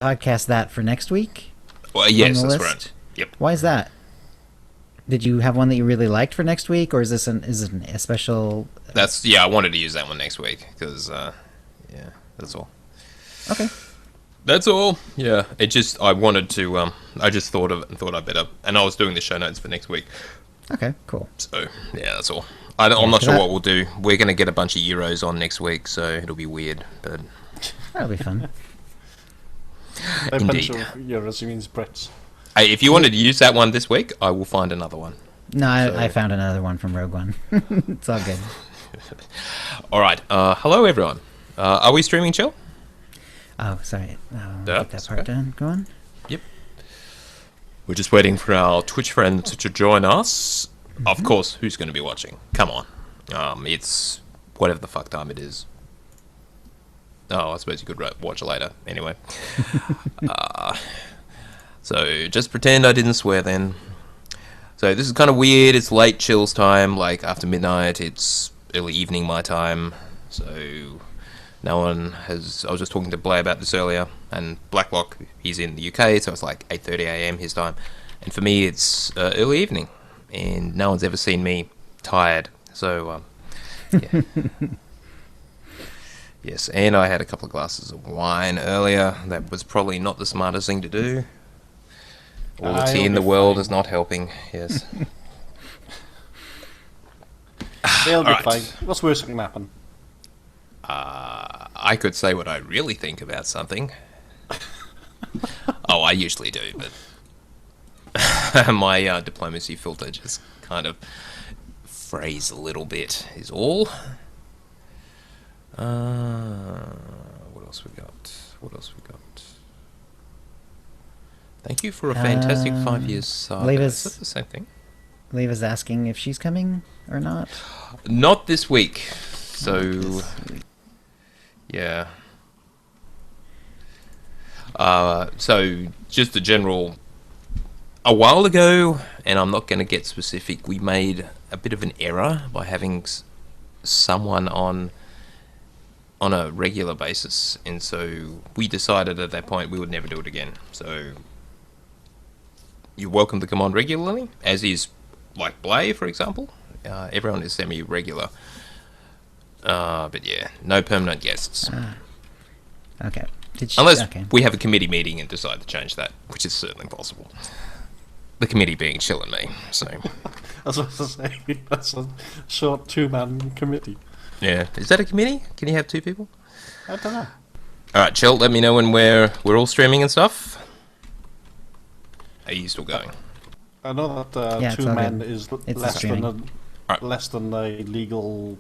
podcast that for next week? Well, yes, that's list? right. Yep. Why is that? Did you have one that you really liked for next week, or is it a special? I wanted to use that one next week because, yeah, that's all. Okay. That's all. Yeah, I wanted to. I just thought I'd better, and I was doing the show notes for next week. Okay, cool. So yeah, that's all. I'm not sure what we'll do. We're gonna get a bunch of Euros on next week, so it'll be weird, but that'll be fun. A bunch of Euros, he means Brits. Hey, if you wanted to use that one this week, I will find another one. No, I found another one from Rogue One. It's all good. All right. Hello, everyone. Are we streaming, Chill? Oh, sorry. Get that part done. Go on. Yep. We're just waiting for our Twitch friends to join us. Mm-hmm. Of course, who's going to be watching? Come on. It's whatever the fuck time it is. Oh, I suppose you could watch it later. Anyway. So just pretend I didn't swear then. So this is kind of weird. It's late Chill's time, like after midnight. It's early evening my time. So no one has... I was just talking to Blay about this earlier. And Blacklock, he's in the UK, so it's like 8:30 a.m. his time. And for me, it's early evening. And no one's ever seen me tired. So, yeah. Yes, and I had a couple of glasses of wine earlier. That was probably not the smartest thing to do. All the tea in the world is not helping, yes. They'll be fine. What's worse that can happen? I could say what I really think about something. Oh, I usually do, but my diplomacy filter just kind of phrase a little bit is all. What else we got? Thank you for a fantastic 5 years saga. Is that the same thing? Leva's asking if she's coming or not. Not this week. So, yeah. So, just a general... A while ago, and I'm not going to get specific, we made a bit of an error by having someone on a regular basis. And so, we decided at that point we would never do it again. So... You're welcome to come on regularly, as is, like, Blay, for example. Everyone is semi-regular. But yeah, no permanent guests. Okay. Unless we have a committee meeting and decide to change that, which is certainly possible. The committee being Chill and me, so... I was about to say, that's a short two-man committee. Yeah. Is that a committee? Can you have two people? I don't know. Alright, Chill, let me know when we're all streaming and stuff. Are you still going? I know that two men is less than a legal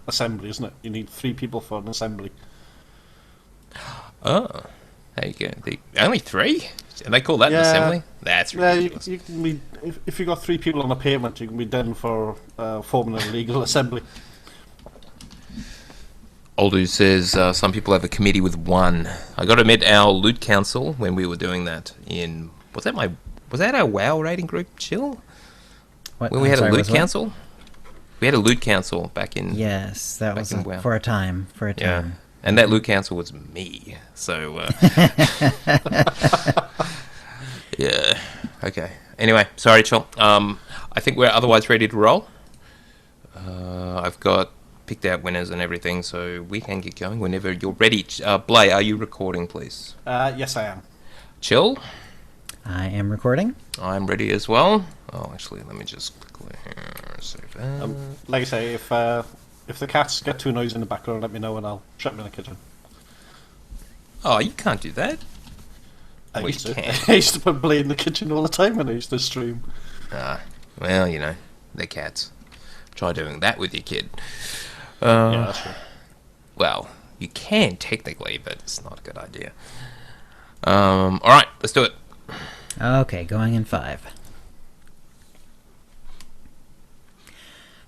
assembly, isn't it? You need 3 people for an assembly. Oh, there you go. Only 3? And they call that an assembly? That's ridiculous. You can be, if you got 3 people on a pavement, you can be done for forming a legal assembly. Oldu says some people have a committee with 1. I got to admit, our loot council, when we were doing that in... Was that our WoW rating group, Chill? When we had a loot council? We had a loot council back in... Yes, that was for a time. Yeah, and that loot council was me. So, yeah. Okay. Anyway, sorry, Chill. I think we're otherwise ready to roll. I've got picked out winners and everything, so we can get going whenever you're ready. Blay, are you recording, please? Yes, I am. Chill? I am recording. I'm ready as well. Oh, actually, let me just quickly save that. Like I say, if the cats get too noisy in the background, let me know and I'll shut them in the kitchen. Oh, you can't do that. I used to put Blay in the kitchen all the time when I used to stream. Well, you know, they're cats. Try doing that with your kid. Yeah, that's true. Well, you can technically, but it's not a good idea. Alright, let's do it. Okay, going in 5.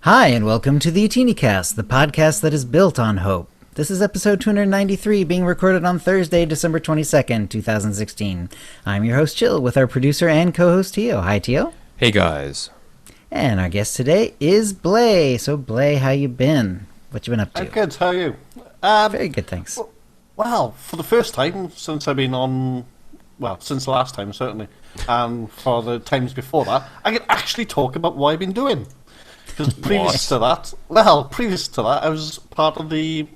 Hi, and welcome to the OotiniCast, the podcast that is built on hope. This is episode 293, being recorded on Thursday, December 22nd, 2016. I'm your host, Chill, with our producer and co-host, Tio. Hi, Tio. Hey, guys. And our guest today is Blay. So, Blay, how you been? What you been up to? I'm good, how are you? Very good, thanks. Well, for the first time since I've been on, well, since the last time certainly, and for the times before that, I can actually talk about what I've been doing. Because previous to that, I was part of the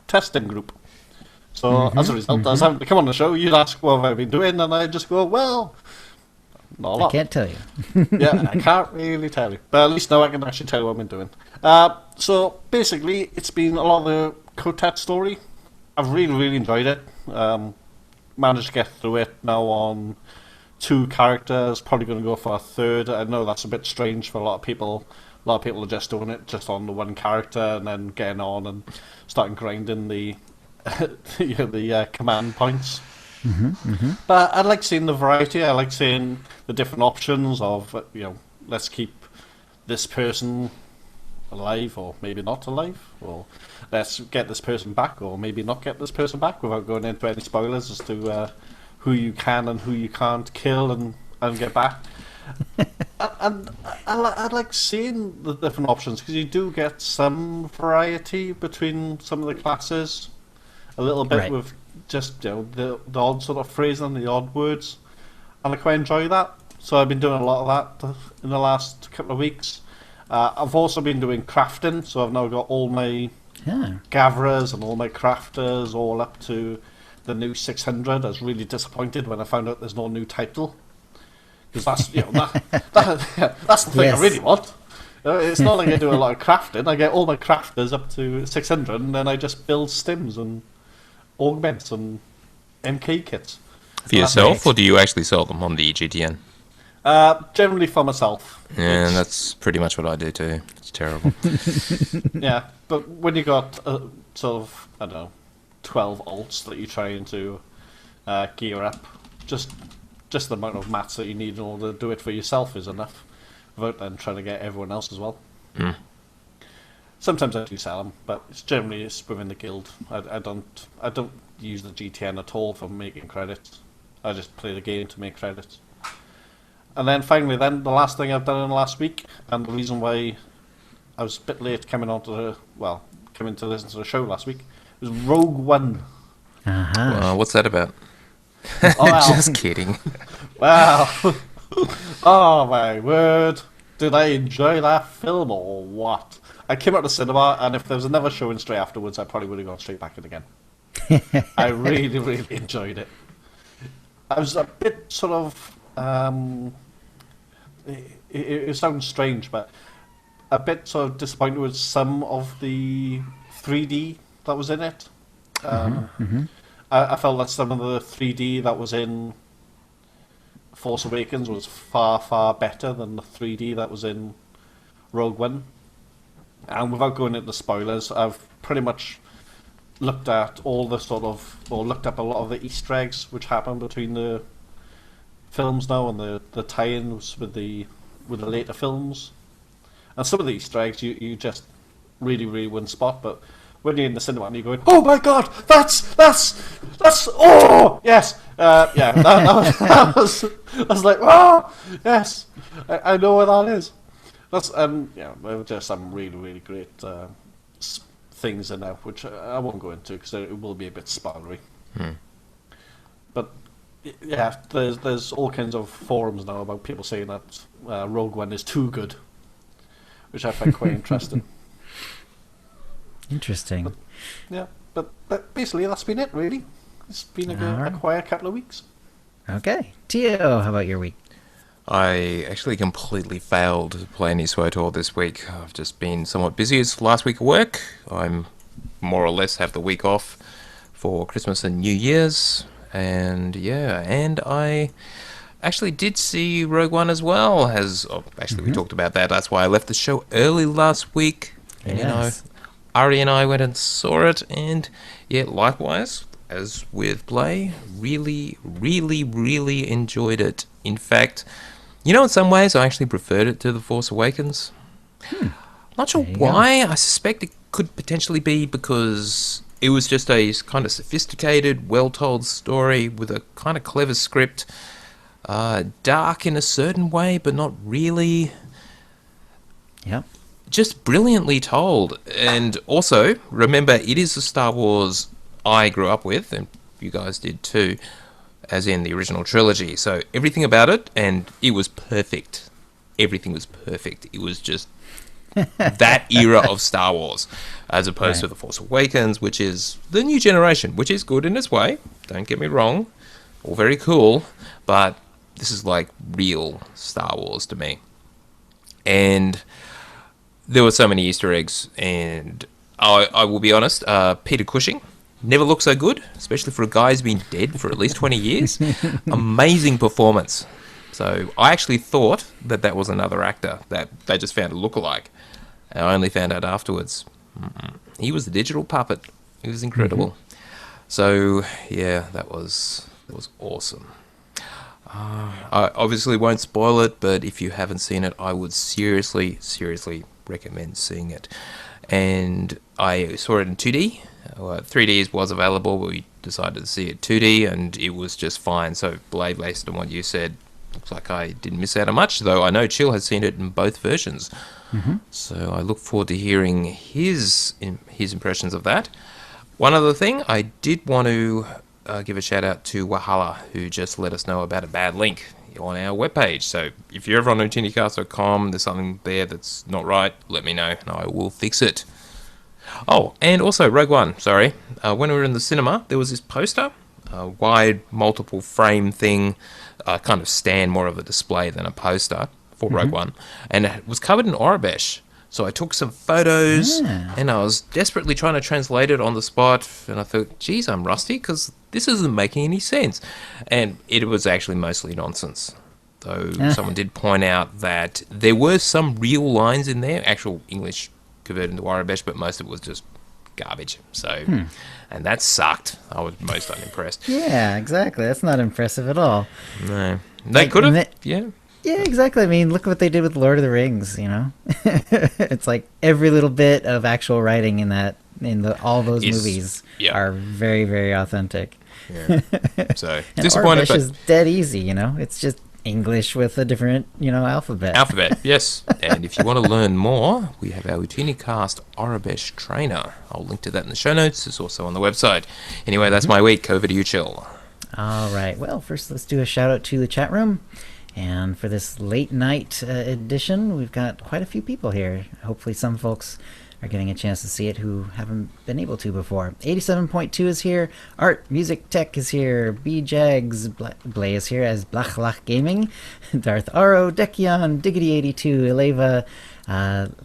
testing group. So as a result, I was having to come on the show, you'd ask what have I been doing, and I'd just go, well, not a lot. I can't tell you. Yeah, I can't really tell you. But at least now I can actually tell you what I've been doing. So basically, it's been a lot of the Quartet story. I've really, really enjoyed it. Managed to get through it now on 2 characters. Probably going to go for a 3rd. I know that's a bit strange for a lot of people. A lot of people are just doing it just on the 1 character and then getting on and starting grinding the the command points. But I like seeing the variety. I like seeing the different options of let's keep this person alive or maybe not alive, or let's get this person back or maybe not get this person back, without going into any spoilers as to who you can and who you can't kill and get back. and I like seeing the different options, because you do get some variety between some of the classes, a little bit with just the odd sort of phrasing, the odd words, and I quite enjoy that. So I've been doing a lot of that in the last couple of weeks. I've also been doing crafting, so I've now got all my gatherers and all my crafters all up to the new 600. I was really disappointed when I found out there's no new title, because that's that's the thing I really want. It's not like I do a lot of crafting. I get all my crafters up to 600, and then I just build stims and augments and MK kits. For yourself, or do you actually sell them on the GTN? Generally for myself. Yeah, that's pretty much what I do too. It's terrible. Yeah, but when you got sort of, I don't know, 12 alts that you're trying to gear up, just the amount of mats that you need in order to do it for yourself is enough, without then trying to get everyone else as well. Sometimes I do sell them, but it's within the guild. I don't use the GTN at all for making credits. I just play the game to make credits. And then finally, the last thing I've done in the last week, and the reason why I was a bit late coming to listen to the show last week, was Rogue One. What's that about? Just kidding. Wow. Oh my word. Did I enjoy that film or what? I came out of the cinema, and if there was another showing straight afterwards, I probably would have gone straight back in again. I really, really enjoyed it. I was a bit sort of... It sounds strange, but a bit sort of disappointed with some of the 3D that was in it. I felt that some of the 3D that was in Force Awakens was far, far better than the 3D that was in Rogue One. And without going into spoilers, I've pretty much looked at looked up a lot of the Easter eggs which happen between the films now, and the tie-ins with the later films. And some of the Easter eggs you just really, really wouldn't spot, but when you're in the cinema and you're going, oh my god, that's oh yes, that was like, oh yes, I know what that is. That's there were just some really, really great things in there, which I won't go into because it will be a bit spoilery. But yeah, there's all kinds of forums now about people saying that Rogue One is too good, which I find quite interesting. Interesting. But basically that's been it, really. It's been a quiet couple of weeks. Okay. Tio, how about your week? I actually completely failed to play any SWTOR this week. I've just been somewhat busy. It's last week of work. I'm more or less have the week off for Christmas and New Year's. And I actually did see Rogue One as well. We talked about that. That's why I left the show early last week. And, Ari and I went and saw it. And, likewise, as with Blay, really, really, really enjoyed it. In fact, in some ways, I actually preferred it to The Force Awakens. Not sure why. I suspect it could potentially be because it was just a kind of sophisticated, well-told story with a kind of clever script. Dark in a certain way, but not really. Yeah. Just brilliantly told. And also, remember, it is a Star Wars I grew up with, and you guys did too, as in the original trilogy. So everything about it, and it was perfect. Everything was perfect. It was just that era of Star Wars, as opposed to The Force Awakens, which is the new generation, which is good in its way. Don't get me wrong, all very cool, but this is like real Star Wars to me. And there were so many Easter eggs, and I will be honest, Peter Cushing never looked so good, especially for a guy who's been dead for at least 20 years. Amazing performance. So I actually thought that was another actor that they just found a lookalike. And I only found out afterwards. He was the digital puppet. He was incredible. So yeah, that was awesome. I obviously won't spoil it, but if you haven't seen it, I would seriously recommend seeing it. And I saw it in 2D. 3D was available, but we decided to see it 2D, and it was just fine. So, Blade, based on what you said, looks like I didn't miss out on much, though I know Chill has seen it in both versions. So I look forward to hearing his impressions of that. One other thing, I did want to give a shout out to Wahala, who just let us know about a bad link on our webpage. So if you're ever on OotiniCast.com, there's something there that's not right, let me know and I will fix it. Oh, and also Rogue One, sorry. When we were in the cinema, there was this poster, a wide multiple frame thing, kind of stand, more of a display than a poster for Rogue One, and it was covered in Aurebesh. So I took some photos, and I was desperately trying to translate it on the spot, and I thought, geez, I'm rusty, because this isn't making any sense. And it was actually mostly nonsense. Though someone did point out that there were some real lines in there, actual English converted into Aurebesh, but most of it was just garbage. So, and that sucked. I was most unimpressed. Yeah, exactly. That's not impressive at all. No. They could have, yeah. Yeah, exactly. I mean, look what they did with Lord of the Rings, you know? It's like every little bit of actual writing in all those movies are very, very authentic. Yeah. So, and disappointed, but is dead easy, you know? It's just English with a different, alphabet. Alphabet, yes. And if you want to learn more, we have our OotiniCast Aurebesh trainer. I'll link to that in the show notes. It's also on the website. Anyway, that's my week. Over to you, Chill. All right. Well, first let's do a shout out to the chat room. And for this late night edition, we've got quite a few people here. Hopefully some folks are getting a chance to see it who haven't been able to before. 87.2 is here. Art, Music, Tech is here. B-Jags, Blay is here as Blachlach Gaming. Darth Aro, Dekion, Diggity82, Eleva,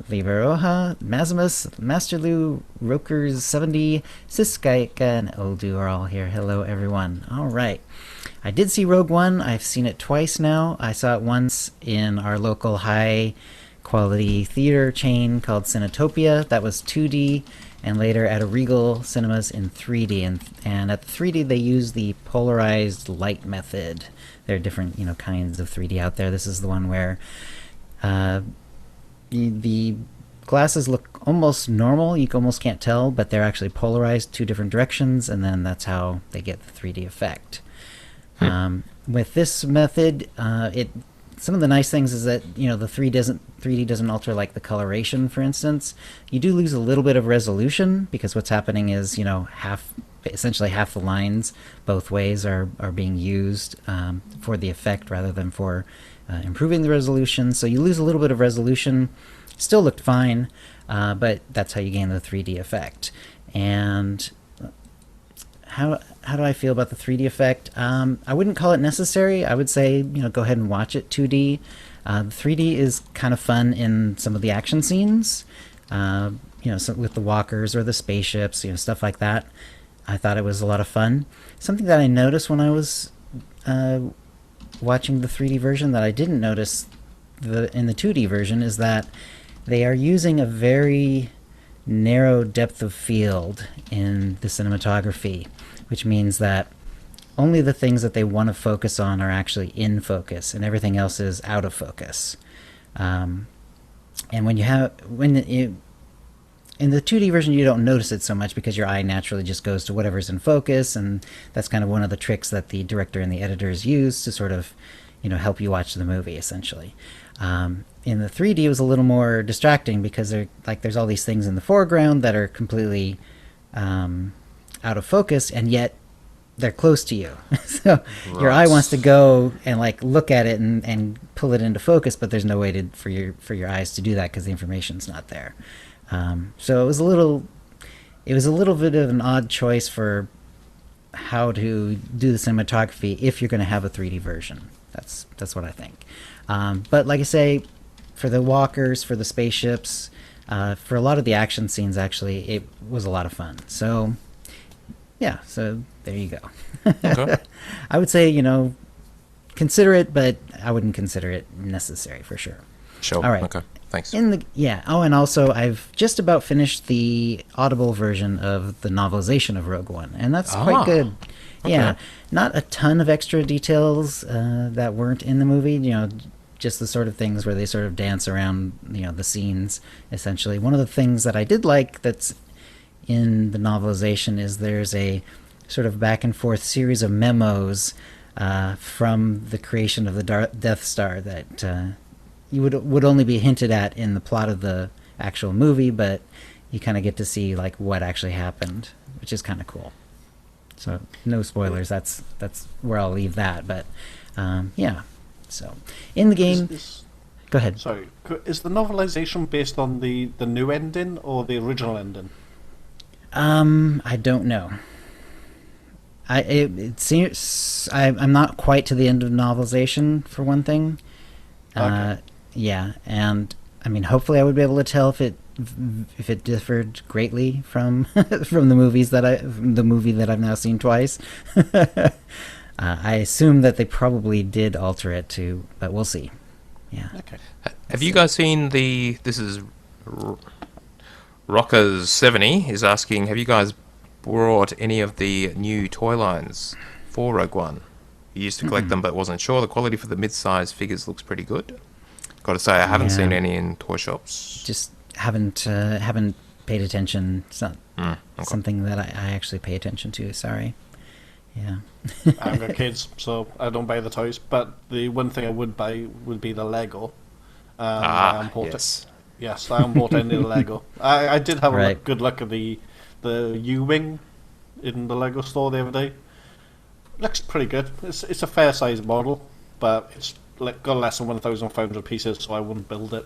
Liberoha, Maximus, Masterloo, Rokers70, Siskaika, and Oldu are all here. Hello, everyone. All right. I did see Rogue One. I've seen it twice now. I saw it once in our local high-quality theater chain called Cinetopia. That was 2D, and later at a Regal Cinemas in 3D. And at the 3D, they use the polarized light method. There are different, kinds of 3D out there. This is the one where the glasses look almost normal. You almost can't tell, but they're actually polarized two different directions, and then that's how they get the 3D effect. With this method, some of the nice things is that the 3D doesn't alter like the coloration, for instance. You do lose a little bit of resolution because what's happening is essentially half the lines both ways are being used for the effect rather than for improving the resolution. So you lose a little bit of resolution. Still looked fine, but that's how you gain the 3D effect. And how do I feel about the 3D effect? I wouldn't call it necessary. I would say, go ahead and watch it 2D. The 3D is kind of fun in some of the action scenes, so with the walkers or the spaceships, stuff like that. I thought it was a lot of fun. Something that I noticed when I was watching the 3D version that I didn't notice in the 2D version is that they are using a very narrow depth of field in the cinematography, which means that only the things that they want to focus on are actually in focus, and everything else is out of focus. And in the 2D version, you don't notice it so much because your eye naturally just goes to whatever's in focus, and that's kind of one of the tricks that the director and the editors use to sort of, help you watch the movie, essentially. In the 3D, it was a little more distracting because there's all these things in the foreground that are completely out of focus, and yet they're close to you. So your eye Right. wants to go and like look at it and pull it into focus, but there's no way for your eyes to do that because the information's not there. So it was a little bit of an odd choice for how to do the cinematography if you're going to have a 3D version. That's what I think. But like I say, for the walkers, for the spaceships, for a lot of the action scenes, actually, it was a lot of fun. So yeah, so there you go. Okay. I would say, consider it, but I wouldn't consider it necessary for sure. Sure. All right. Okay. Thanks. Oh, and also I've just about finished the Audible version of the novelization of Rogue One, and that's quite good. Yeah, not a ton of extra details that weren't in the movie. Just the sort of things where they sort of dance around, the scenes. Essentially, one of the things that I did like that's in the novelization is there's a sort of back and forth series of memos from the creation of the Death Star that you would only be hinted at in the plot of the actual movie, but you kind of get to see like what actually happened, which is kind of cool. So no spoilers. That's where I'll leave that. But yeah. So in the game, go ahead. Sorry, is the novelization based on the new ending or the original ending? I don't know. It seems I'm not quite to the end of novelization for one thing. Okay. Yeah, and I mean, hopefully, I would be able to tell if it differed greatly from from the movie that I've now seen twice. I assume that they probably did alter it too, but we'll see. Yeah. Okay. Have you guys seen this is Rockers70 is asking, have you guys brought any of the new toy lines for Rogue One? You used to collect them but wasn't sure. The quality for the mid-size figures looks pretty good. Got to say, I haven't seen any in toy shops. Just haven't paid attention. It's not something that I actually pay attention to. Sorry. Yeah. I've got kids, so I don't buy the toys. But the one thing I would buy would be the Lego. Yes. Yes, I haven't bought any of the Lego. I did have a Right. good look at the U-wing in the Lego store the other day. Looks pretty good. It's a fair sized model, but it's got less than 1,500 pieces, so I wouldn't build it.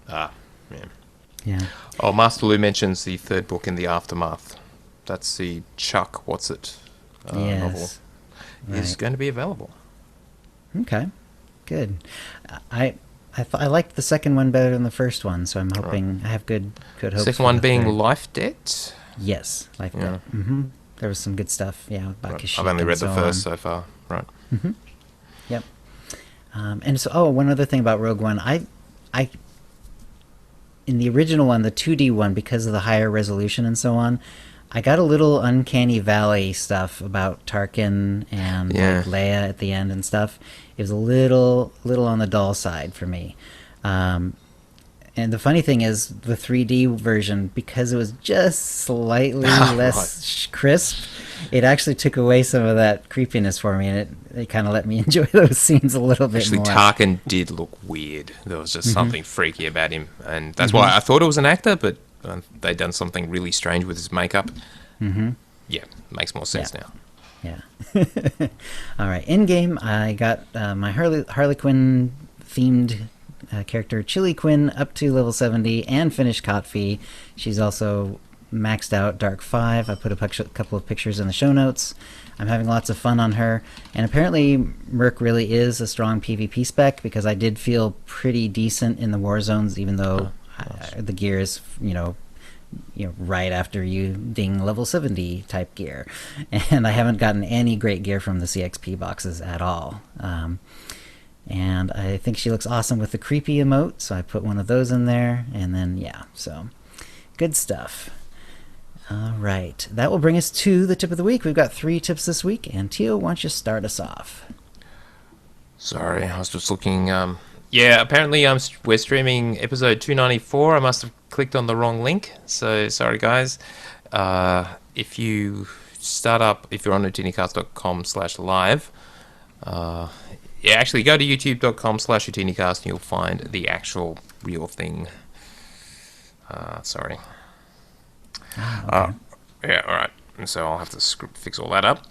Yeah. Yeah. Oh, Master Lou mentions the third book in the Aftermath. That's the Chuck What's-It novel. Is going to be available. Okay. Good. I liked the second one better than the first one, so I'm hoping I have good hopes. Second for one the being third. Life Debt. Yes, Life Yeah. Debt. Mm-hmm. There was some good stuff. Yeah, about Kashyyyk I've only and read the so first on. so far. Right. Yep. And so, one other thing about Rogue One, I in the original one, the 2D one, because of the higher resolution and so on, I got a little Uncanny Valley stuff about Tarkin and like Leia at the end and stuff. It was a little on the dull side for me. And the funny thing is, the 3D version, because it was just slightly less crisp, it actually took away some of that creepiness for me, and it kind of let me enjoy those scenes a little bit Actually, more. Tarkin did look weird. There was just something freaky about him, and that's why I thought it was an actor, but they'd done something really strange with his makeup. Yeah, makes more sense now. Yeah. All right. In game, I got my Harley Quinn themed character Chili Quinn up to level 70 and finished Kotfi. She's also maxed out Dark 5. I put a couple of pictures in the show notes. I'm having lots of fun on her. And apparently Merc really is a strong PvP spec, because I did feel pretty decent in the war zones, even though the gear is, right after you ding level 70 type gear. And I haven't gotten any great gear from the CXP boxes at all. And I think she looks awesome with the creepy emote, so I put one of those in there. And then, so good stuff. All right. That will bring us to the tip of the week. We've got 3 tips this week, and Tio, why don't you start us off? Sorry, I was just looking. Apparently we're streaming episode 294. I must have clicked on the wrong link, so sorry, guys. If you start up, if you're on OotiniCast.com/live, actually go to youtube.com/OotiniCast and you'll find the actual real thing. Sorry. Okay. Alright. So I'll have to fix all that up.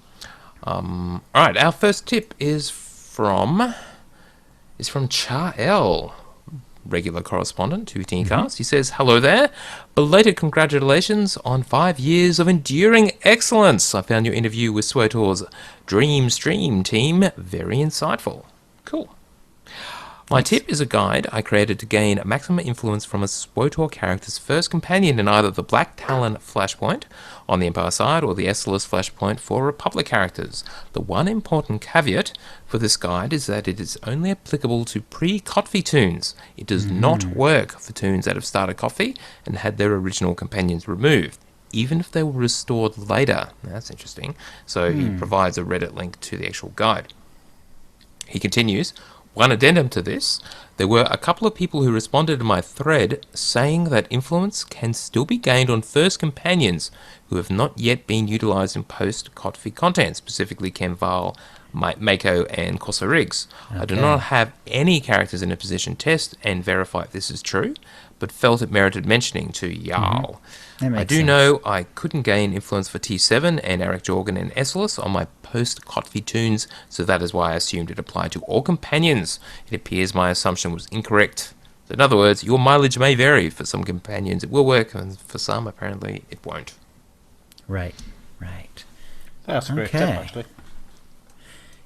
All right, our first tip is from Char-El, regular correspondent to OotiniCast. He says, hello there. Belated congratulations on 5 years of enduring excellence. I found your interview with SWTOR's Dream Stream team very insightful. Cool. My tip is a guide I created to gain maximum influence from a SWTOR character's first companion in either the Black Talon flashpoint on the Empire side or the Essalus flashpoint for Republic characters. The one important caveat for this guide is that it is only applicable to pre-Kotfi toons. It does not work for toons that have started Kotfi and had their original companions removed, even if they were restored later. That's interesting. So he provides a Reddit link to the actual guide. He continues, one addendum to this, there were a couple of people who responded to my thread saying that influence can still be gained on first companions who have not yet been utilised in post-Kotfi content, specifically Kenval, Mako and Koso Riggs. I do not have any characters in a position test and verify if this is true, but felt it merited mentioning to Jarl. I do know I couldn't gain influence for T7 and Eric Jorgen and Essalus on my post-Kotfi toons, so that is why I assumed it applied to all companions. It appears my assumption was incorrect. So in other words, your mileage may vary. For some companions it will work, and for some apparently it won't. Right. That's a great tip, actually.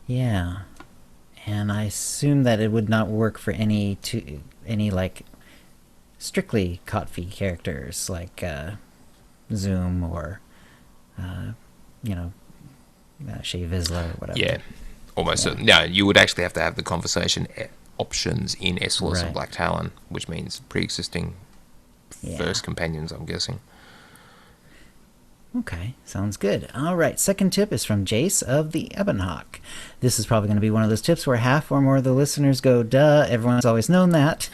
Yeah. And I assume that it would not work for any like strictly Kotfi characters like Zoom or Shea Vizsla or whatever. Yeah, almost certain. No, you would actually have to have the conversation options in Essalus and Black Talon, which means pre-existing first companions, I'm guessing. Okay, sounds good. All right, second tip is from Jace of the Ebonhawk. This is probably going to be one of those tips where half or more of the listeners go, duh, everyone's always known that.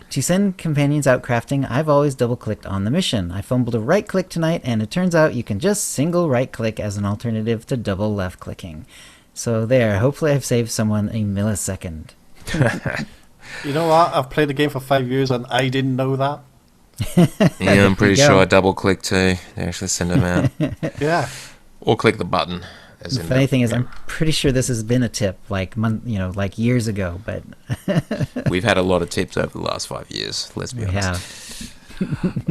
To send companions out crafting, I've always double-clicked on the mission. I fumbled a right-click tonight, and it turns out you can just single right-click as an alternative to double left-clicking. So there, hopefully I've saved someone a millisecond. You know what? I've played the game for 5 years, and I didn't know that. Yeah, I'm pretty sure I double-click too. They actually send them out. Yeah. Or click the button. The funny thing is, I'm pretty sure this has been a tip like years ago, but we've had a lot of tips over the last 5 years. Let's be honest. Yeah.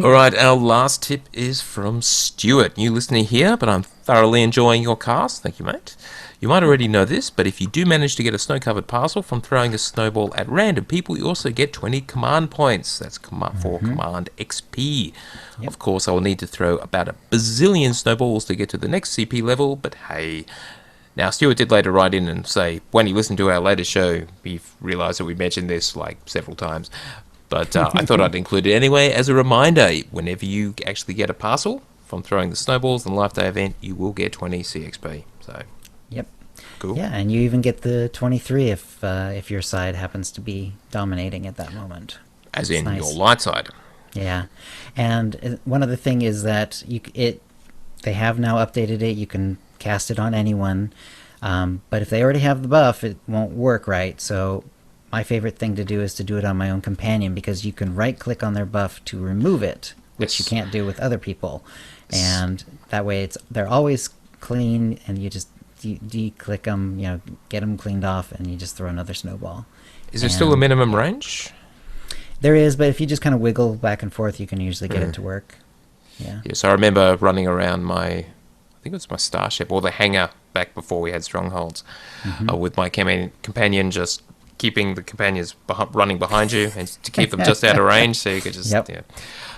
All right, our last tip is from Stuart. New listener here, but I'm thoroughly enjoying your cast. Thank you, mate. You might already know this, but if you do manage to get a snow-covered parcel from throwing a snowball at random people, you also get 20 command points. That's for command XP. Yep. Of course, I will need to throw about a bazillion snowballs to get to the next CP level, but hey. Now, Stuart did later write in and say, when he listened to our latest show, he realised that we mentioned this like several times. But I thought I'd include it anyway as a reminder. Whenever you actually get a parcel from throwing the snowballs in the Life Day event, you will get 20 CXP. So, yep. Cool. Yeah, and you even get the 23 if your side happens to be dominating at that moment. As in your light side. Yeah, and one other thing is that they have now updated it. You can cast it on anyone, but if they already have the buff, it won't work right. So my favorite thing to do is to do it on my own companion, because you can right-click on their buff to remove it, which you can't do with other people, and that way they're always clean, and you just de-click them, get them cleaned off, and you just throw another snowball. Is there still a minimum range? There is, but if you just kind of wiggle back and forth, you can usually get it to work. Yeah. Yes, I remember running around I think it was my starship, or the hangar back before we had strongholds, with my companion, just keeping the companions running behind you and to keep them just out of range, so you could just,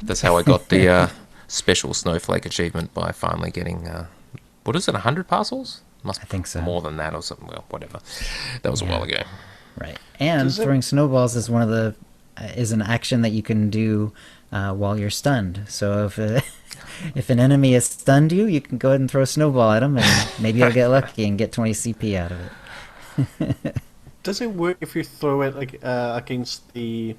that's how I got the special snowflake achievement, by finally getting, what is it, 100 parcels? I think so. More than that or something. Well, whatever. That was a while ago. Right. And throwing snowballs is is an action that you can do while you're stunned. So if an enemy has stunned you, you can go ahead and throw a snowball at them, and maybe you'll get lucky and get 20 CP out of it. Does it work if you throw it against the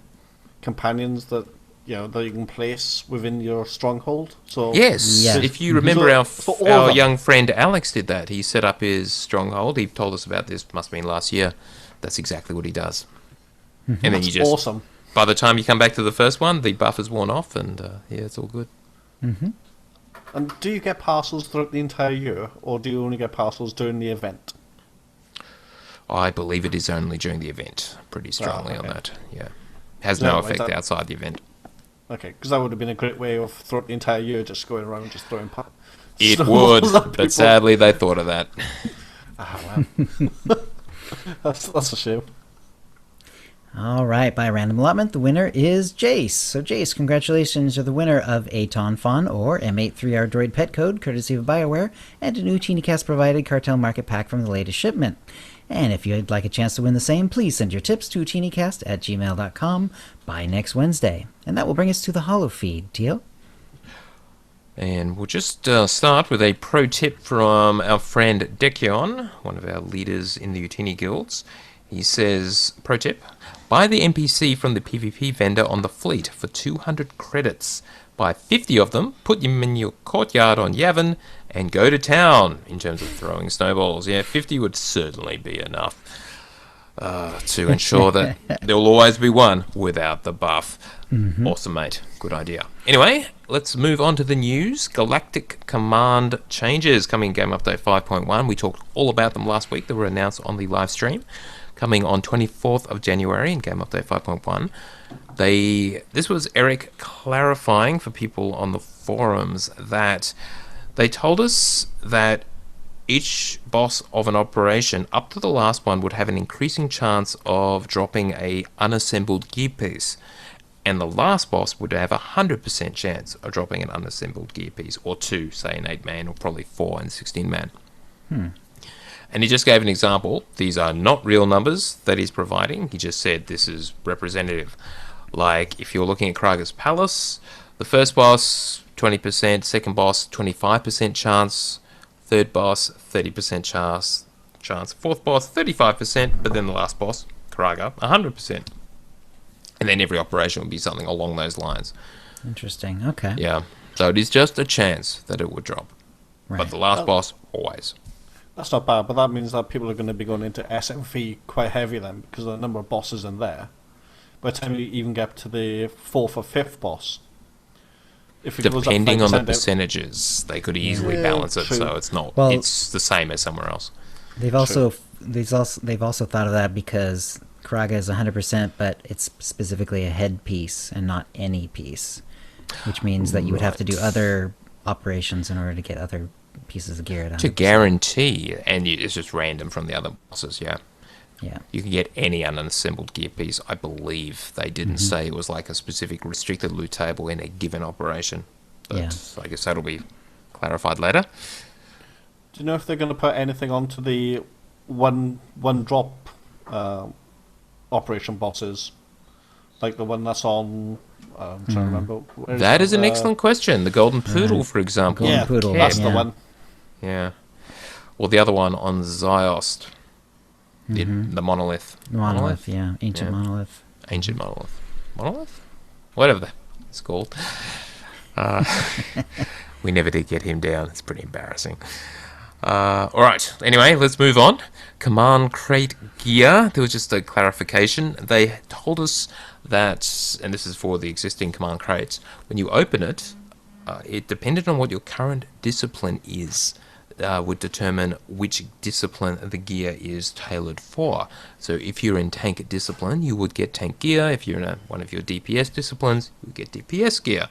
companions that that you can place within your stronghold? So yes. If you remember, our young friend Alex did that. He set up his stronghold. He told us about this, must have been last year. That's exactly what he does. And then That's awesome. By the time you come back to the first one, the buff is worn off, and it's all good. And do you get parcels throughout the entire year, or do you only get parcels during the event? I believe it is only during the event, pretty strongly on that, yeah. Has no effect outside the event. Okay, because that would have been a great way of throughout the entire year just going around and just throwing It would, but sadly they thought of that. Ah, wow. That's a shame. All right, by random allotment, the winner is Jace. So Jace, congratulations, you're the winner of a Fawn or M83R Droid pet code, courtesy of BioWare, and an OotiniCast provided Cartel Market Pack from the latest shipment. And if you'd like a chance to win the same, please send your tips to OotiniCast@gmail.com by next Wednesday. And that will bring us to the Holo feed. Tio? And we'll just start with a pro tip from our friend Dekion, one of our leaders in the Utini guilds. He says, pro tip, buy the NPC from the PvP vendor on the fleet for 200 credits. Buy 50 of them, put them in your courtyard on Yavin, and go to town in terms of throwing snowballs. Yeah, 50 would certainly be enough to ensure that there will always be one without the buff. Mm-hmm. Awesome, mate. Good idea. Anyway, let's move on to the news. Galactic Command changes coming in Game Update 5.1. We talked all about them last week. They were announced on the live stream. Coming on 24th of January in Game Update 5.1. This was Eric clarifying for people on the forums that they told us that each boss of an operation, up to the last one, would have an increasing chance of dropping a unassembled gear piece. And the last boss would have a 100% chance of dropping an unassembled gear piece, or two, say an 8-man, or probably 4 and 16-man. And he just gave an example. These are not real numbers that he's providing. He just said this is representative. Like, if you're looking at Kraga's Palace, the first boss, 20%, second boss, 25% chance, third boss, 30% chance, fourth boss, 35%, but then the last boss, Kraga, 100%. And then every operation would be something along those lines. Interesting, okay. Yeah, so it is just a chance that it would drop. Right. But the last boss, always. That's not bad, but that means that people are going to be going into SMV quite heavy then, because of the number of bosses in there. By the time you even get to the 4th or 5th boss, if it depending goes up on the percentages, they could easily balance it, so it's not. Well, it's the same as somewhere else. They've also thought of that because Kraga is 100%, but it's specifically a head piece and not any piece, which means that you would have to do other operations in order to get other pieces of gear at 100%. To guarantee, and it's just random from the other bosses, yeah. Yeah. You can get any unassembled gear piece. I believe they didn't say it was like a specific restricted loot table in a given operation. But yeah. I guess that'll be clarified later. Do you know if they're going to put anything onto the one drop operation bosses? Like the one that's on... I'm trying to remember. That is an excellent question. The Golden Poodle, for example. Yeah, Poodle, that's the one. Yeah. Or the other one on Ziost. The monolith. Monolith, yeah. Ancient monolith. Ancient monolith. Monolith? Whatever it's called. We never did get him down. It's pretty embarrassing. Alright, anyway, let's move on. Command crate gear. There was just a clarification. They told us that, and this is for the existing command crates, when you open it, it depended on what your current discipline is. Would determine which discipline the gear is tailored for. So if you're in tank discipline, you would get tank gear. If you're in one of your DPS disciplines, you would get DPS gear.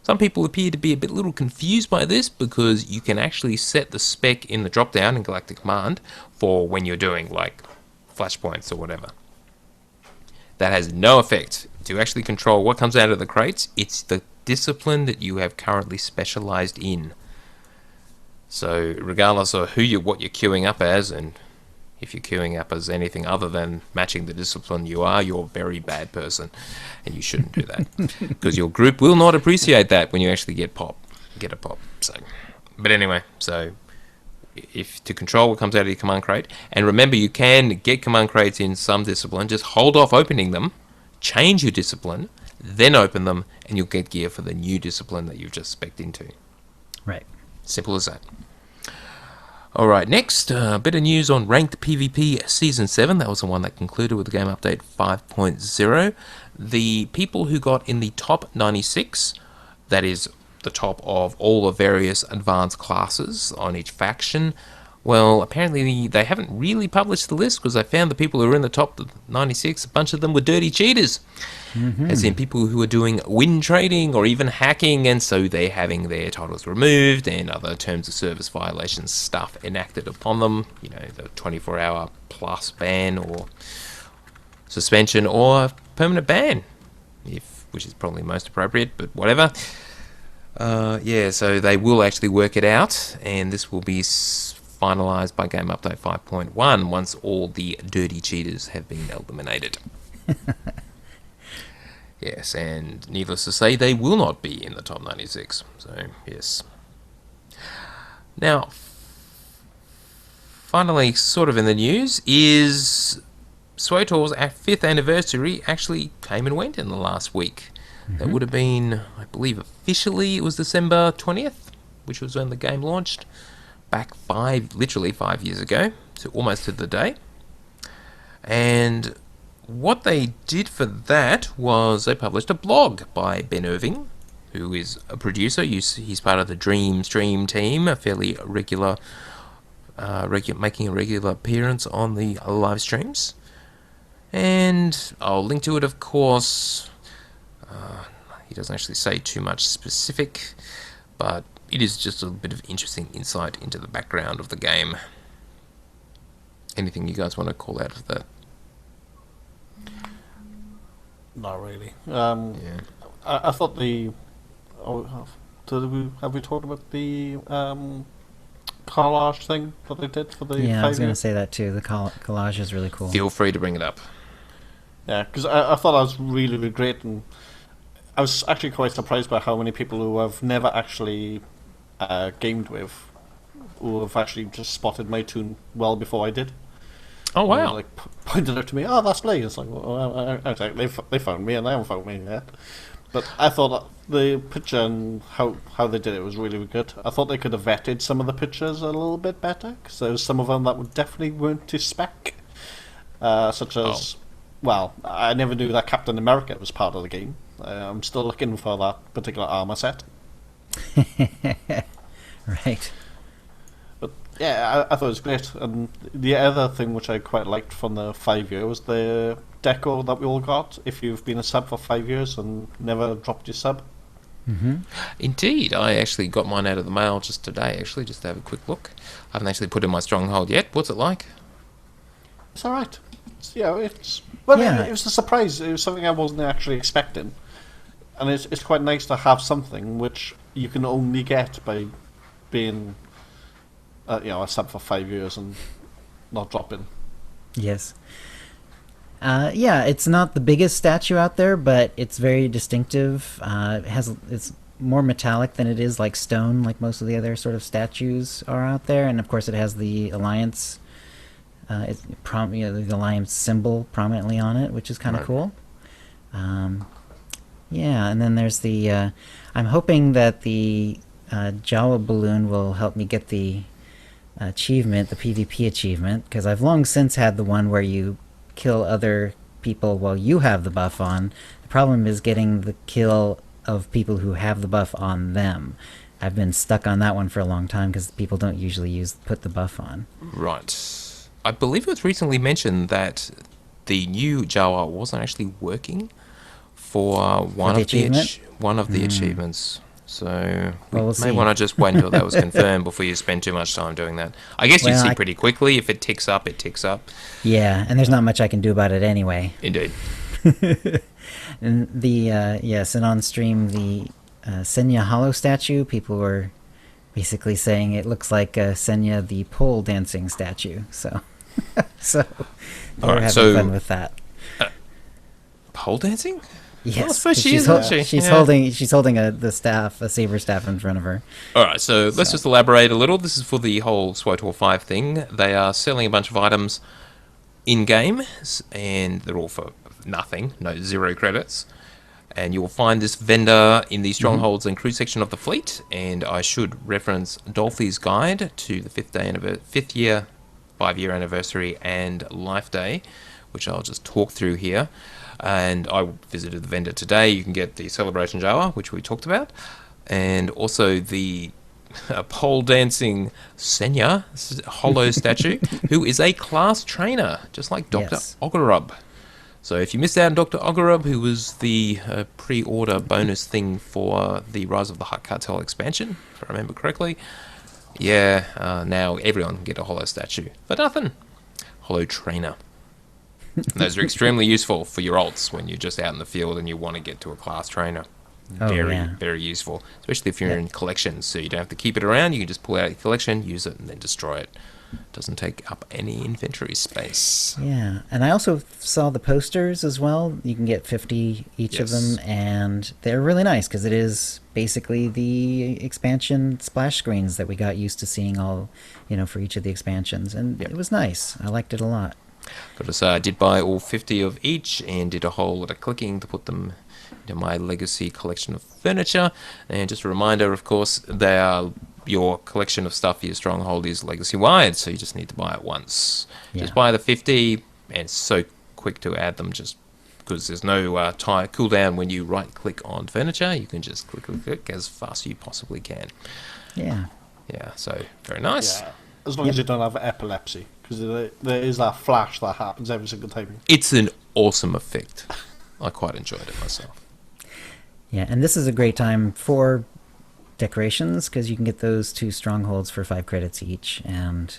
Some people appear to be a little confused by this because you can actually set the spec in the drop-down in Galactic Command for when you're doing like flashpoints or whatever. That has no effect. To actually control what comes out of the crates, it's the discipline that you have currently specialized in. So regardless of what you're queuing up as, and if you're queuing up as anything other than matching the discipline you're a very bad person, and you shouldn't do that because your group will not appreciate that when you actually get a pop. So, but anyway, so if to control what comes out of your command crate, and remember you can get command crates in some discipline. Just hold off opening them, change your discipline, then open them, and you'll get gear for the new discipline that you've just spec'd into. Right. Simple as that. Alright, next, a bit of news on Ranked PvP Season 7. That was the one that concluded with the Game Update 5.0. The people who got in the top 96, that is the top of all the various advanced classes on each faction. Well, apparently they haven't really published the list because I found the people who were in the top 96, a bunch of them were dirty cheaters. As in people who are doing win trading or even hacking, and so they're having their titles removed and other terms of service violations stuff enacted upon them. You know, the 24-hour plus ban or suspension or permanent ban, which is probably most appropriate, but whatever. So they will actually work it out, and this will be finalised by Game Update 5.1 once all the dirty cheaters have been eliminated. Yes, and needless to say, they will not be in the top 96. So, yes. Now, finally, sort of in the news, is SWTOR's 5th anniversary actually came and went in the last week. That would have been, I believe, officially it was December 20th, which was when the game launched, back literally 5 years ago, so almost to the day. And what they did for that was they published a blog by Ben Irving, who is a producer. He's part of the Dream Stream team, a fairly regular, making a regular appearance on the live streams. And I'll link to it, of course. He doesn't actually say too much specific, but it is just a bit of interesting insight into the background of the game. Anything you guys want to call out of that? Not really. Yeah. I thought have we talked about the collage thing that they did for the 5 years? Yeah, I was going to say that too. The collage is really cool. Feel free to bring it up. Yeah, because I thought that was really, really great, and I was actually quite surprised by how many people who I've never actually gamed with who have actually just spotted my tune well before I did. Oh, wow. Like pointed out to me, "Oh, that's Lee." It's like, well, they found me, and they haven't found me yet. But I thought that the picture and how they did it was really, really good. I thought they could have vetted some of the pictures a little bit better, because there was some of them that would definitely weren't to spec, such as, well, I never knew that Captain America was part of the game. I'm still looking for that particular armor set. Right. But yeah, I thought it was great. And the other thing which I quite liked from the 5 year was the deco that we all got if you've been a sub for 5 years and never dropped your sub. Indeed, I actually got mine out of the mail just today, actually, just to have a quick look. I haven't actually put in my stronghold yet. What's it like? It's alright. It was a surprise. It was something I wasn't actually expecting. And it's quite nice to have something which you can only get by being a sub for 5 years and not dropping. Yes. It's not the biggest statue out there, but it's very distinctive. It's more metallic than it is like stone, like most of the other sort of statues are out there. And of course, it has the Alliance, the Alliance symbol prominently on it, which is kind of cool. And then there's the. I'm hoping that the Jawa balloon will help me get the achievement, the PvP achievement, because I've long since had the one where you kill other people while you have the buff on. The problem is getting the kill of people who have the buff on them. I've been stuck on that one for a long time because people don't usually put the buff on. Right. I believe it was recently mentioned that the new Jawa wasn't actually working for one of the achievements. So we'll may want to just wait until that was confirmed before you spend too much time doing that. I guess you see pretty quickly. If it ticks up, it ticks up. Yeah, and there's not much I can do about it anyway. Indeed. And and on stream, the Senya Hollow statue, people were basically saying it looks like Senya the pole dancing statue. So they're having fun with that. Pole dancing? Yes, well, I suppose she is, isn't she? She's holding a saber staff in front of her. All right, so let's just elaborate a little. This is for the whole SWTOR 5 thing. They are selling a bunch of items in-game, and they're all for nothing, 0 credits. And you will find this vendor in the Strongholds and Crew section of the fleet, and I should reference Dolphy's guide to the 5-year anniversary and Life Day, which I'll just talk through here. And I visited the vendor today. You can get the Celebration Jawa, which we talked about, and also the pole dancing Senya hollow statue, who is a class trainer, just like Dr. Yes. Ogorub. So if you missed out on Dr. Ogorub, who was the pre-order bonus thing for the Rise of the Hutt Cartel expansion, if I remember correctly, now everyone can get a hollow statue for nothing. Hollow trainer. And those are extremely useful for your alts when you're just out in the field and you want to get to a class trainer. Oh, Very, yeah. very useful, especially if you're in collections. So you don't have to keep it around. You can just pull out your collection, use it, and then destroy it. Doesn't take up any inventory space. Yeah, and I also saw the posters as well. You can get 50 each of them, and they're really nice because it is basically the expansion splash screens that we got used to seeing all, for each of the expansions, and it was nice. I liked it a lot. Got to say, I did buy all 50 of each and did a whole lot of clicking to put them into my legacy collection of furniture. And just a reminder, of course, they are your collection of stuff for your stronghold is legacy wide, so you just need to buy it once. Yeah. Just buy the 50, and it's so quick to add them just because there's no cooldown when you right click on furniture. You can just click as fast as you possibly can. Yeah. Yeah, so very nice. Yeah, as long as you don't have epilepsy, because there is that flash that happens every single time. It's an awesome effect. I quite enjoyed it myself. Yeah, and this is a great time for decorations because you can get those 2 strongholds for 5 credits each and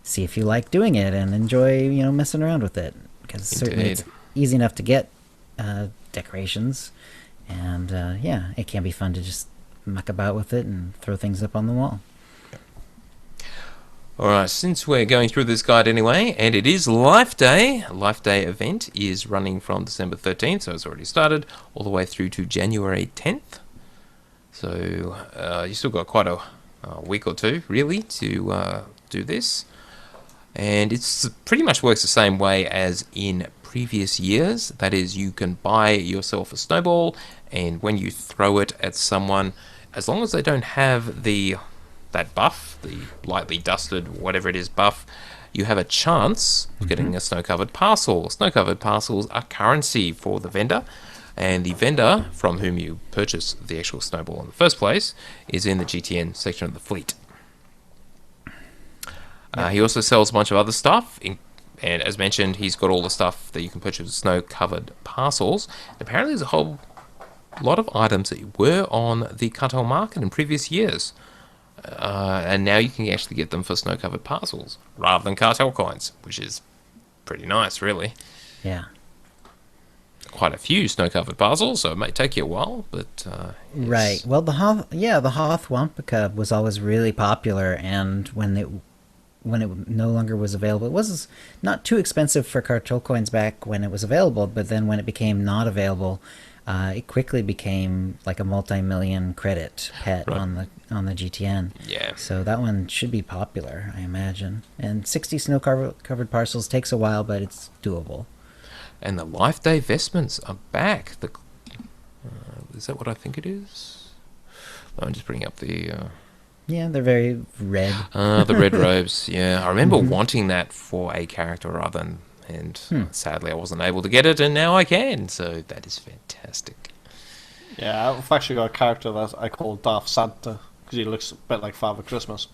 see if you like doing it and enjoy, messing around with it. Because certainly it's easy enough to get decorations, and it can be fun to just muck about with it and throw things up on the wall. Alright, since we're going through this guide anyway, and it is Life Day. Life Day event is running from December 13th, so it's already started, all the way through to January 10th. So you still got quite a week or two, really, to do this. And it's pretty much works the same way as in previous years. That is, you can buy yourself a snowball, and when you throw it at someone, as long as they don't have that buff, the lightly dusted, whatever it is buff, you have a chance of getting a snow-covered parcel. Snow-covered parcels are currency for the vendor, and the vendor from whom you purchase the actual snowball in the first place is in the GTN section of the fleet. He also sells a bunch of other stuff, and as mentioned, he's got all the stuff that you can purchase with snow-covered parcels. Apparently there's a whole lot of items that were on the cartel market in previous years. And now you can actually get them for snow-covered parcels rather than cartel coins, which is pretty nice, really. Yeah. Quite a few snow-covered parcels, so it may take you a while, but right. Well, the Hoth Wampaka was always really popular, and when it no longer was available, it was not too expensive for cartel coins back when it was available, but then when it became not available, it quickly became like a multi-million credit pet on the GTN. Yeah. So that one should be popular, I imagine. And 60 snow-covered parcels takes a while, but it's doable. And the Life Day vestments are back. Is that what I think it is? I'm just bringing up the... Yeah, they're very red. The red robes, yeah. I remember wanting that for a character rather than... And sadly I wasn't able to get it, and now I can. So that is fantastic. Yeah, I've actually got a character that I call Darth Santa, because he looks a bit like Father Christmas.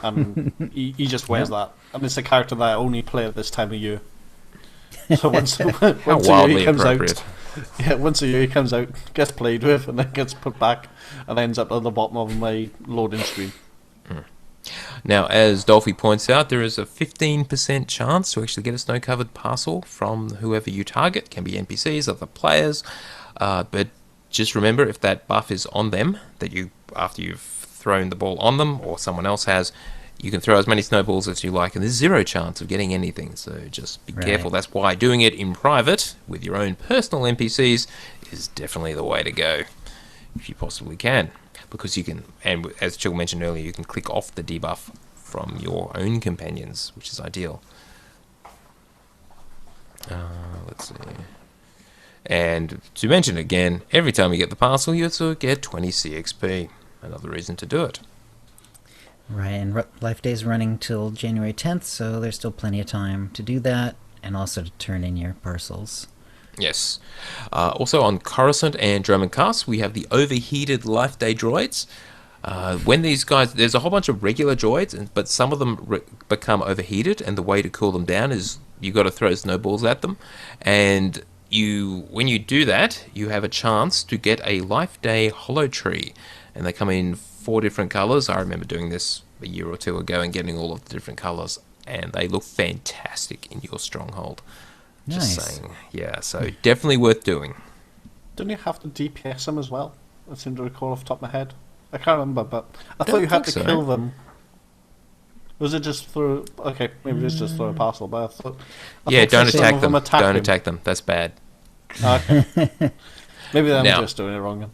And he just wears that. And it's a character that I only play at this time of year. So once a year he comes out, once a year he comes out, gets played with, and then gets put back, and ends up at the bottom of my loading screen. Now, as Dolphy points out, there is a 15% chance to actually get a snow-covered parcel from whoever you target. Can be NPCs, other players, but just remember, if that buff is on them, that after you've thrown the ball on them, or someone else has, you can throw as many snowballs as you like, and there's 0 chance of getting anything, so just be careful. That's why doing it in private, with your own personal NPCs, is definitely the way to go, if you possibly can. Because you can, and as Chill mentioned earlier, you can click off the debuff from your own companions, which is ideal. Let's see. And to mention again, every time you get the parcel, you also get 20 CXP. Another reason to do it. Right, and Life Day's running till January 10th, so there's still plenty of time to do that, and also to turn in your parcels. Yes. Also on Coruscant and OotiniCast, we have the overheated Life Day droids. When these guys, there's a whole bunch of regular droids, but some of them become overheated, and the way to cool them down is you got to throw snowballs at them, and when you do that, you have a chance to get a Life Day holo tree, and they come in 4 different colors. I remember doing this a year or 2 ago and getting all of the different colors, and they look fantastic in your stronghold. Just Nice. saying. Yeah, so definitely worth doing. Don't you have to DPS them as well? I seem to recall off the top of my head. I can't remember, but I Don't thought you had to think so. kill them. Was it just through? Okay, maybe it's just through a parcel, but I Yeah, thought don't some attack of them. attack Don't him. attack them. That's bad. Okay. Maybe I'm Now- just doing it wrong then.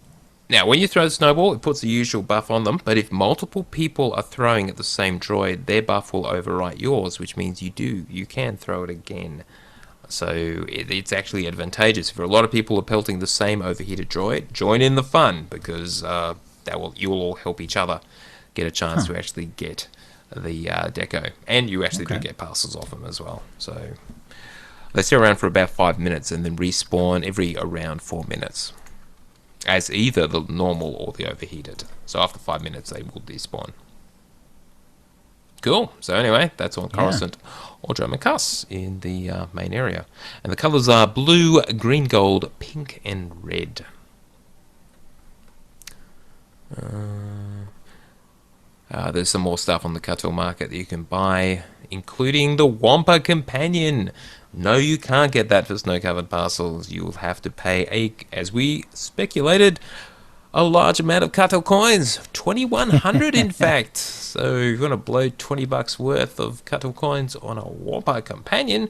Now, when you throw the snowball, it puts the usual buff on them, but if multiple people are throwing at the same droid, their buff will overwrite yours, which means you can throw it again. So it's actually advantageous. If a lot of people are pelting the same overheated droid, join in the fun, because you'll all help each other get a chance to actually get the deco, and you actually do Okay. get parcels off them as well. So they stay around for about 5 minutes and then respawn every around 4 minutes, as either the normal or the overheated. So after 5 minutes, they will despawn. Cool. So anyway, that's on Coruscant or OotiniCast in the main area, and the colours are blue, green, gold, pink, and red. There's some more stuff on the Cuttle Market that you can buy, including the Wampa Companion. No, you can't get that for snow-covered parcels. You'll have to pay as we speculated, a large amount of Cuttle coins, 2,100 in fact. So you're going to blow $20 worth of Cuttle coins on a Wampa Companion.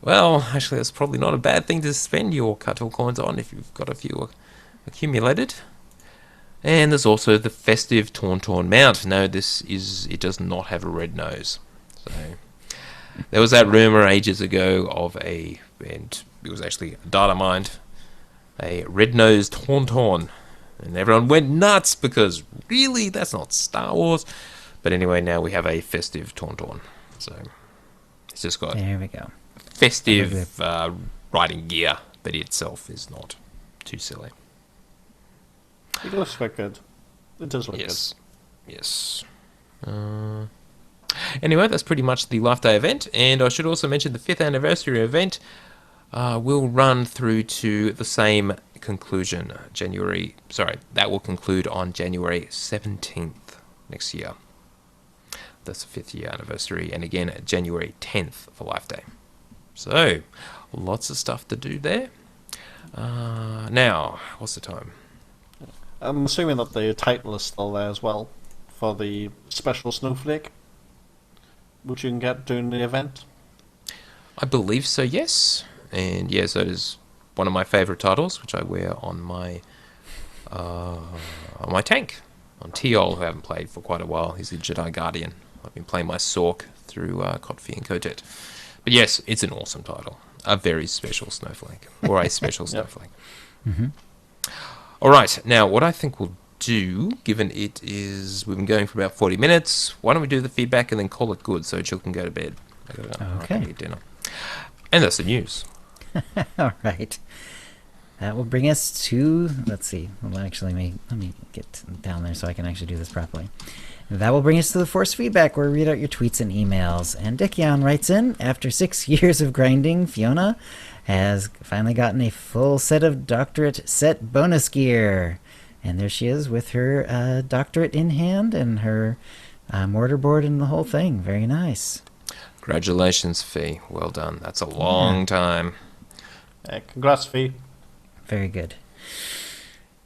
Well, actually, that's probably not a bad thing to spend your Cuttle coins on if you've got a few accumulated. And there's also the festive Tauntaun mount. No, it does not have a red nose. So there was that rumor ages ago and it was actually data mined, a red-nosed Tauntaun, and everyone went nuts because really, that's not Star Wars. But anyway, now we have a festive Tauntaun. So it's just got There we go. festive riding gear, but it itself is not too silly. It looks quite good. It does look Yes. Yes. Anyway, that's pretty much the Life Day event, and I should also mention the 5th anniversary event will run through to the same conclusion. That will conclude on January 17th next year. That's the 5th year anniversary, and again, January 10th for Life Day. So, lots of stuff to do there. Now, what's the time? I'm assuming that the title is still there as well for the special snowflake, which you can get during the event. I believe so, yes. And yes, that is one of my favourite titles, which I wear on my tank, on Teol, who I haven't played for quite a while. He's the Jedi Guardian. I've been playing my Sork through Kotfi and Kotet. But yes, it's an awesome title. A very special snowflake, or a special snowflake. Mm-hmm. All right, now what I think we'll do, given it is, we've been going for about 40 minutes, why don't we do the feedback and then call it good so Jill can go to bed. I can eat dinner. And that's the news. All right. That will bring us to, let's see, well, actually, let me get down there so I can actually do this properly. That will bring us to the Force Feedback, where we read out your tweets and emails. And Dickion writes in, after 6 years of grinding, Fiona has finally gotten a full set of doctorate set bonus gear. And there she is with her doctorate in hand and her mortarboard and the whole thing. Very nice. Congratulations, Fee. Well done. That's a long time. Congrats, Fee. Very good.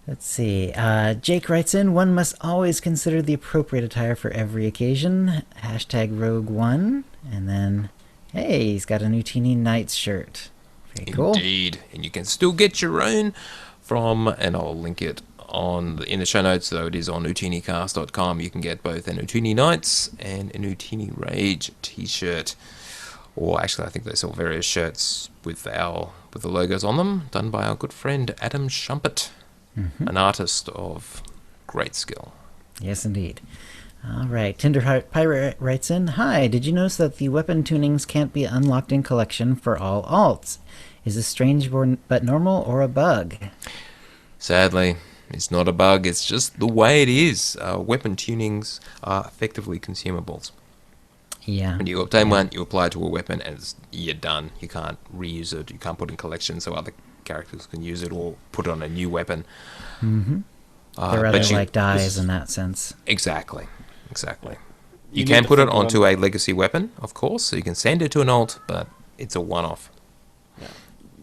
Let's see. Jake writes in, one must always consider the appropriate attire for every occasion. Hashtag Rogue One. And then, hey, he's got a new Teeny Knights shirt. Very cool. Indeed. And you can still get your own from, and I'll link it in the show notes, so it is on OotiniCast.com. You can get both an Ootini Knights and an Ootini Rage t-shirt. Or actually, I think they sell various shirts with the logos on them, done by our good friend Adam Shumpert, an artist of great skill. Yes, indeed. All right. Tinderheart Pirate writes in, hi, did you notice that the weapon tunings can't be unlocked in collection for all alts? Is this strange but normal or a bug? Sadly, it's not a bug. It's just the way it is. Weapon tunings are effectively consumables. Yeah. When you obtain one, you apply it to a weapon, and you're done. You can't reuse it. You can't put it in collections so other characters can use it or put it on a new weapon. Mm-hmm. They're rather but like dyes in that sense. Exactly. You need can to put it think of onto them- a legacy weapon, of course, so you can send it to an alt, but it's a one-off.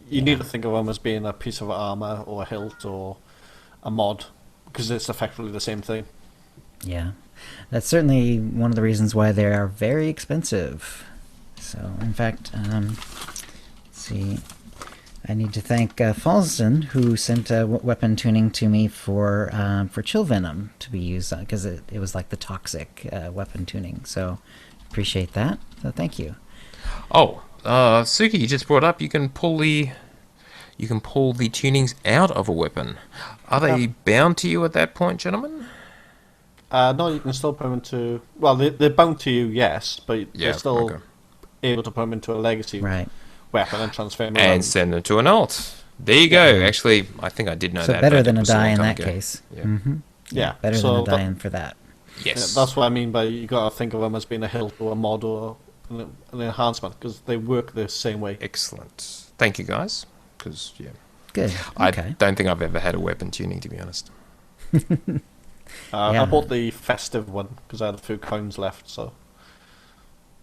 You need to think of them as being a piece of armor or a hilt or a mod, because it's effectively the same thing. Yeah. That's certainly one of the reasons why they are very expensive. So, in fact, let's see. I need to thank Falston, who sent weapon tuning to me for Chill Venom to be used, because it was like the toxic weapon tuning. So, appreciate that. So, thank you. Oh, Suki, you just brought up you can pull the tunings out of a weapon. Are they bound to you at that point, gentlemen? No, you can still put them into... Well, they're bound to you, yes, but Yeah, they're still okay. able to put them into a legacy Right. weapon and transfer them And around. send them to an alt. There you go. Actually, I think I did know So, that. better but than it a was long die in time that ago. case. Yeah. Mm-hmm. Yeah, Better so than a die-in for that. Yes. Yeah, that's what I mean by you got to think of them as being a hilt or a mod or an enhancement, because they work the same way. Excellent. Thank you, guys. Because, yeah. Good. I Okay. don't think I've ever had a weapon tuning, to be honest. Yeah. I bought the festive one because I had a few coins left, so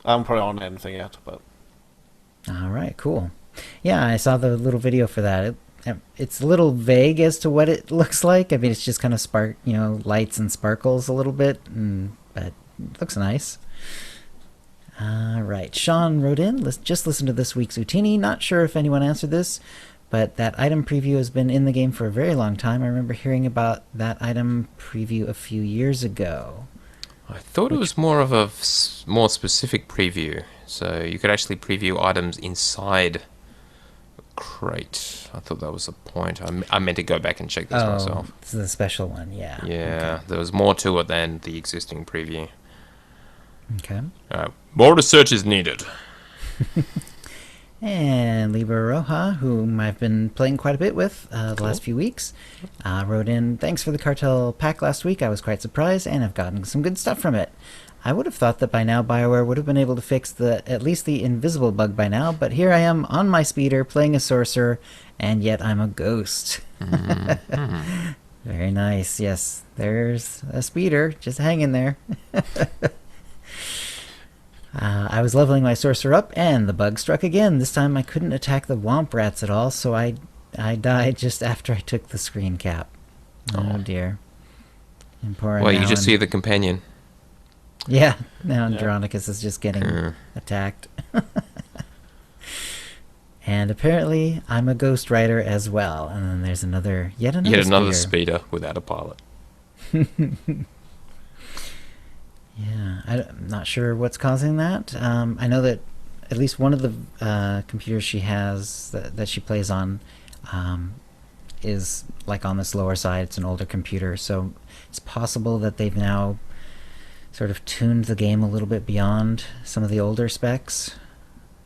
I haven't put it on anything yet. But All right, cool. Yeah, I saw the little video for that. It's a little vague as to what it looks like. I mean, it's just kind of lights and sparkles a little bit, but it looks nice. All right, Sean wrote in, just listen to this week's Utini. Not sure if anyone answered this, but that item preview has been in the game for a very long time. I remember hearing about that item preview a few years ago. I thought it was more of a more specific preview. So you could actually preview items inside a crate. I thought that was the point. I meant to go back and check this myself. This is the special one, yeah. Yeah, there was more to it than the existing preview. Okay. More research is needed. And Libra Roja, whom I've been playing quite a bit with the last few weeks, wrote in, thanks for the cartel pack last week. I was quite surprised and have gotten some good stuff from it. I would have thought that by now BioWare would have been able to fix at least the invisible bug by now, but here I am on my speeder playing a sorcerer, and yet I'm a ghost. Very nice. Yes, there's a speeder just hanging there. I was leveling my sorcerer up, and the bug struck again. This time I couldn't attack the womp rats at all, so I died just after I took the screen cap. Oh dear. And poor Well, you just Alan- see the companion. Yeah, now Andronicus is just getting attacked. And apparently I'm a ghost rider as well. And then there's yet another speeder without a pilot. Yeah, I'm not sure what's causing that. I know that at least one of the computers she has that she plays on is like on the slower side. It's an older computer, so it's possible that they've now sort of tuned the game a little bit beyond some of the older specs,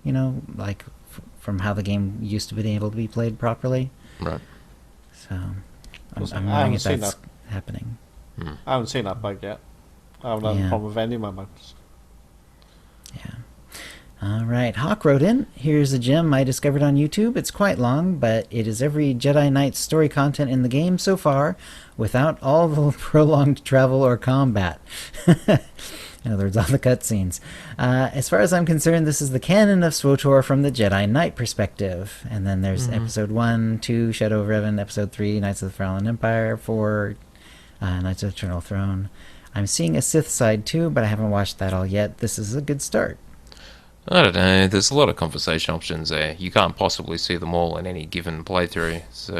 like from how the game used to be able to be played properly. Right. So I'm I wondering haven't if seen that's that. happening. I haven't seen that bug yet. I haven't had a problem with any of my mounts. Yeah. All right. Hawk wrote in, here's a gem I discovered on YouTube. It's quite long, but it is every Jedi Knight story content in the game so far without all the prolonged travel or combat. In other words, all the cutscenes. As far as I'm concerned, this is the canon of SWTOR from the Jedi Knight perspective. And then there's Episode 1, 2, Shadow of Revan, Episode 3, Knights of the Fallen Empire, 4, Knights of the Eternal Throne. I'm seeing a Sith side too, but I haven't watched that all yet. This is a good start. I don't know. There's a lot of conversation options there. You can't possibly see them all in any given playthrough. So,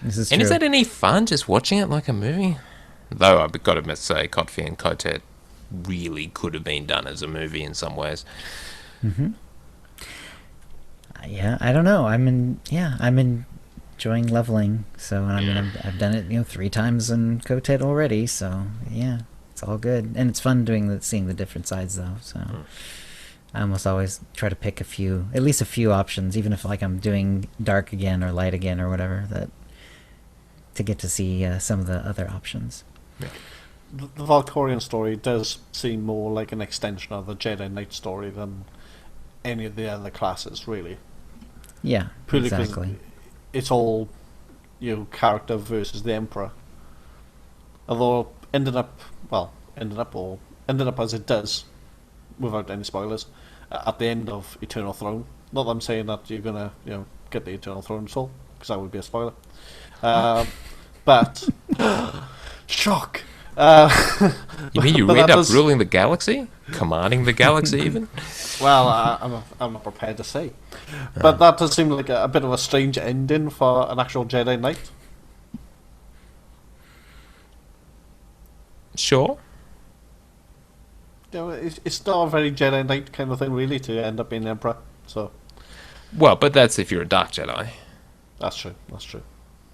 This is and true. is that any fun? Just watching it like a movie? Though I've got to say, Kotfi and Kotet really could have been done as a movie in some ways. Yeah, I don't know. I'm enjoying leveling. So I mean, I've done it 3 times in Kotet already. So yeah, it's all good, and it's fun seeing the different sides though. So I almost always try to pick at least a few options, even if like I'm doing dark again or light again or whatever, to get to see some of the other options. Yeah. The Valkorian story does seem more like an extension of the Jedi Knight story than any of the other classes, really. Yeah, Purely 'cause exactly. it's all, character versus the Emperor. Although ended up as it does, without any spoilers, at the end of Eternal Throne. Not that I'm saying that you're gonna, get the Eternal Throne at all, because that would be a spoiler. But shock. You mean you but end that up does- ruling the galaxy? Commanding the galaxy, even? Well, I'm not prepared to say. But that does seem like a bit of a strange ending for an actual Jedi Knight. Sure. It's not a very Jedi Knight kind of thing, really, to end up being Emperor. So Well, but that's if you're a Dark Jedi. that's true.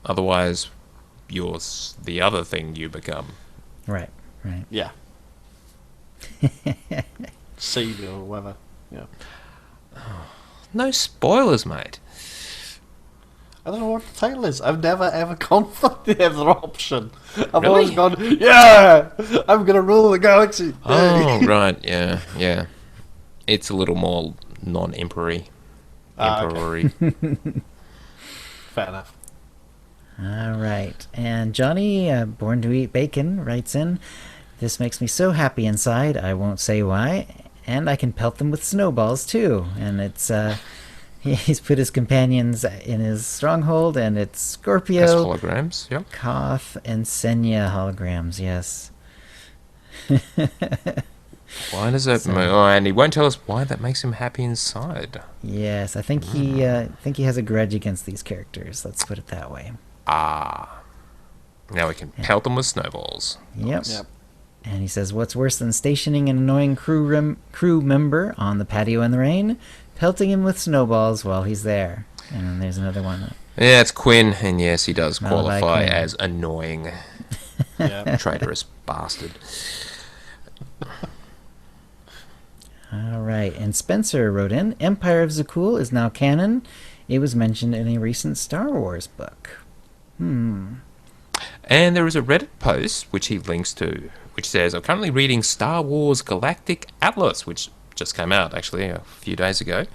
Otherwise, you're the other thing you become. Right. Yeah. Savior or whatever. Yeah. No spoilers, mate. I don't know what the title is. I've never ever gone for the other option. I've Really? always gone, yeah, I'm gonna rule the galaxy. Oh, right, yeah. It's a little more non-emperory. Okay. Fair enough. All right. And Johnny, Born to Eat Bacon, writes in, "This makes me so happy inside, I won't say why, and I can pelt them with snowballs too." And it's, he's put his companions in his stronghold, and it's As Scorpio, holograms, yep. Koth, and Senya holograms, yes. Why does that... and he won't tell us why that makes him happy inside. Yes, I think he has a grudge against these characters, let's put it that way. Ah. Now we can pelt them with snowballs. Yep. Nice. Yep. And he says, "What's worse than stationing an annoying crew member on the patio in the rain? Pelting him with snowballs while he's there." And then there's another one. Yeah, it's Quinn, and yes, he does Malachi qualify Quinn. as annoying. Yeah. Traitorous bastard. All right. And Spencer wrote in, "Empire of Zakul is now canon. It was mentioned in a recent Star Wars book." And there is a Reddit post, which he links to, which says, "I'm currently reading Star Wars Galactic Atlas," which just came out, actually, a few days ago,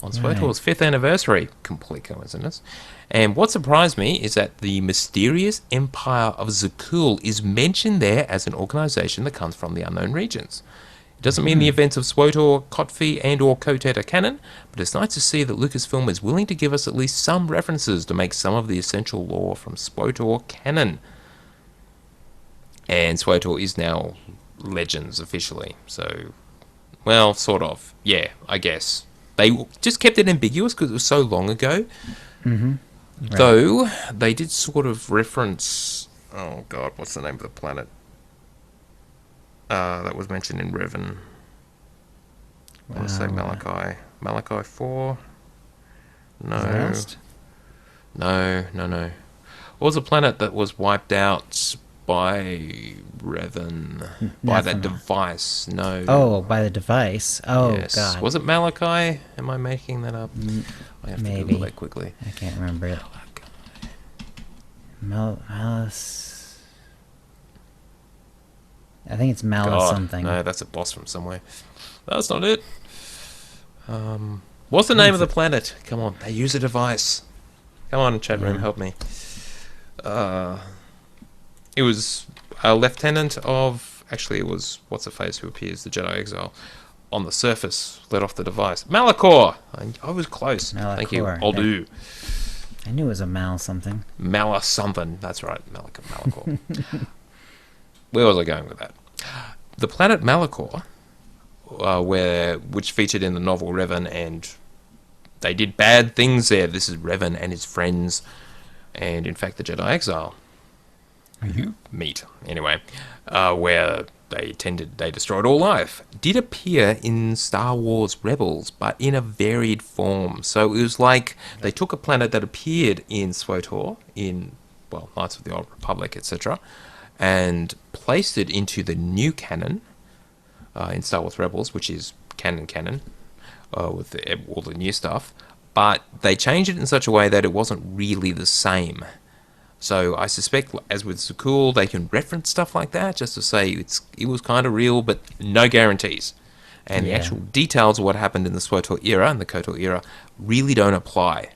on SWTOR's 5th anniversary. Complete coincidence. And what surprised me is that the mysterious Empire of Zakul is mentioned there as an organization that comes from the unknown regions. It doesn't mean the events of SWTOR, Kotfi, and or Kotet are canon, but it's nice to see that Lucasfilm is willing to give us at least some references to make some of the essential lore from SWTOR canon. And SWTOR is now Legends officially, so, well, sort of. Yeah, I guess. They just kept it ambiguous because it was so long ago. Right. Though, they did sort of reference... Oh, God, what's the name of the planet? That was mentioned in Revan. I want to say Malachi. Malachi 4? No. Last? No. What was a planet that was wiped out by Revan? By that Nothing. device? No. Oh, by the device. Oh, yes. God. Was it Malachi? Am I making that up? I have to maybe. Google that quickly. I can't remember it. Malus. I think it's Malus God, something. no, that's a boss from somewhere. That's not it. What's the name of the planet? Come on, they use a device. Come on, chat room, help me. It was a lieutenant of... Actually, it was What's-Her-Face who appears, the Jedi Exile, on the surface, let off the device. Malachor! I was close. Thank you. Malachor, I'll okay. do. I knew it was a Mal something. Mala something. That's right, Malachor. Where was I going with that? The planet Malachor, which featured in the novel Revan, and they did bad things there. This is Revan and his friends, and in fact the Jedi Exile. You meet anyway, where they destroyed all life. Did appear in Star Wars Rebels, but in a varied form. So it was like they took a planet that appeared in SWTOR, in Knights of the Old Republic, etc., and placed it into the new canon in Star Wars Rebels, which is canon, with all the new stuff, but they changed it in such a way that it wasn't really the same. So I suspect, as with Zakul, they can reference stuff like that just to say it was kind of real, but no guarantees. And the actual details of what happened in the SWTOR era and the KOTOR era really don't apply.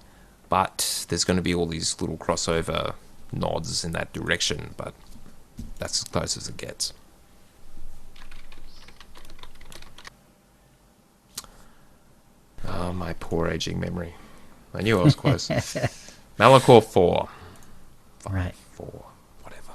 But there's going to be all these little crossover nods in that direction, but that's as close as it gets. Oh, my poor aging memory. I knew I was close. Malachor 4. Right. 4. Whatever.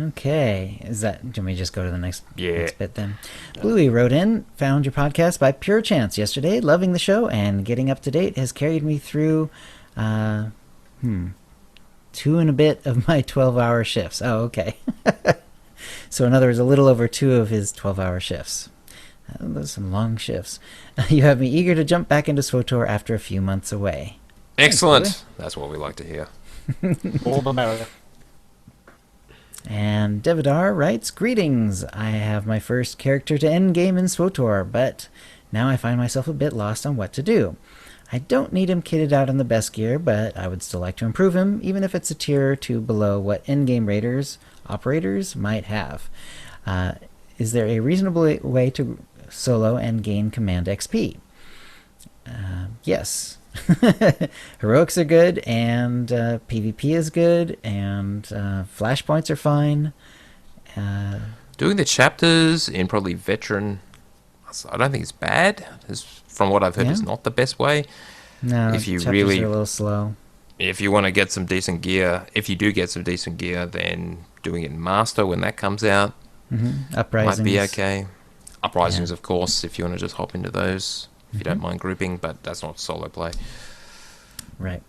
Okay. Do you want me to just go to the next bit then? Bluey wrote in, found your podcast by pure chance yesterday, loving the show, and getting up to date has carried me through 2 and a bit of my 12-hour shifts. Oh, okay. So in other words, a little over 2 of his 12-hour shifts. Those are some long shifts. You have me eager to jump back into SWTOR after a few months away. Excellent. Thanks, that's what we like to hear. All the merrier. And Devidar writes, greetings. I have my first character to end game in SWTOR, but now I find myself a bit lost on what to do. I don't need him kitted out in the best gear, but I would still like to improve him, even if it's a tier or 2 below what endgame raiders, operators might have. Is there a reasonable way to solo and gain command XP? Yes. Heroics are good, and PvP is good, and flashpoints are fine. Doing the chapters in probably veteran, I don't think it's bad. From what I've heard, it's not the best way. No, if you chapters really are a little slow. If you want to get some decent gear, if you do get some decent gear, then doing it in Master when that comes out Uprisings might be okay. Uprisings, of course, if you want to just hop into those, if you don't mind grouping, but that's not solo play. Right.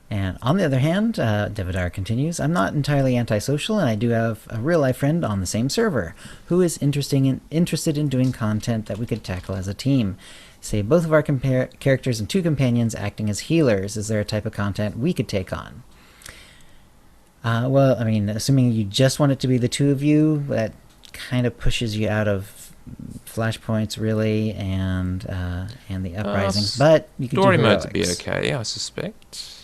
And on the other hand, Devidar continues, I'm not entirely antisocial, and I do have a real-life friend on the same server who is interested in doing content that we could tackle as a team. Say both of our characters and 2 companions acting as healers. Is there a type of content we could take on? Well, I mean, assuming you just want it to be the 2 of you, that kind of pushes you out of flashpoints, really, and the uprisings. But you could story do mode to be heroics. okay, I suspect.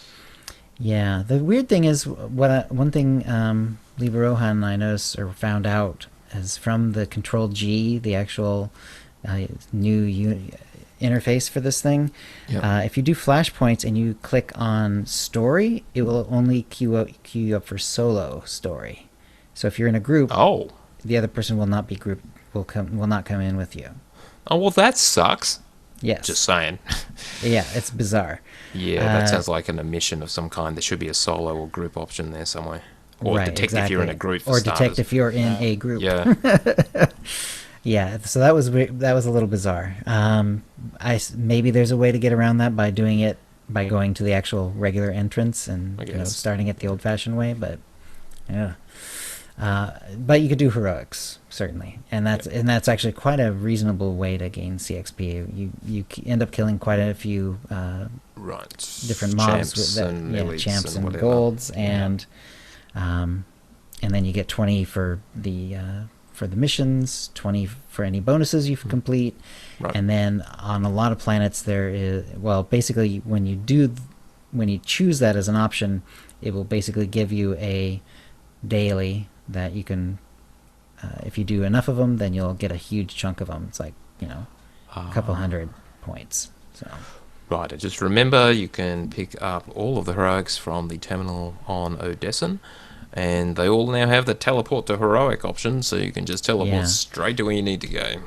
Yeah, the weird thing is, one thing Liberohan and I noticed or found out is from the Control G, the actual new interface for this thing. Yep. If you do flashpoints and you click on story, it will only queue you up for solo story. So if you're in a group, the other person will not be grouped. Will not come in with you. Oh, well, that sucks. Yes. Just saying. Yeah, it's bizarre. Yeah, that sounds like an omission of some kind. There should be a solo or group option there somewhere. Or right, detect if you're in a group. Or detect if you're in a group. Yeah. Yeah, so that was a little bizarre. Maybe there's a way to get around that by doing it by going to the actual regular entrance and starting it the old-fashioned way. But yeah. But you could do heroics, certainly, and that's actually quite a reasonable way to gain CXP. You end up killing quite a few different mobs with champs and golds, and then you get 20 for the missions, 20 for any bonuses you complete, and then on a lot of planets there is basically when you choose that as an option, it will basically give you a daily that you can, if you do enough of them, then you'll get a huge chunk of them. It's like, a couple hundred points. So. Right, and just remember you can pick up all of the heroics from the terminal on Odessen, and they all now have the teleport to heroic option, so you can just teleport straight to where you need to go.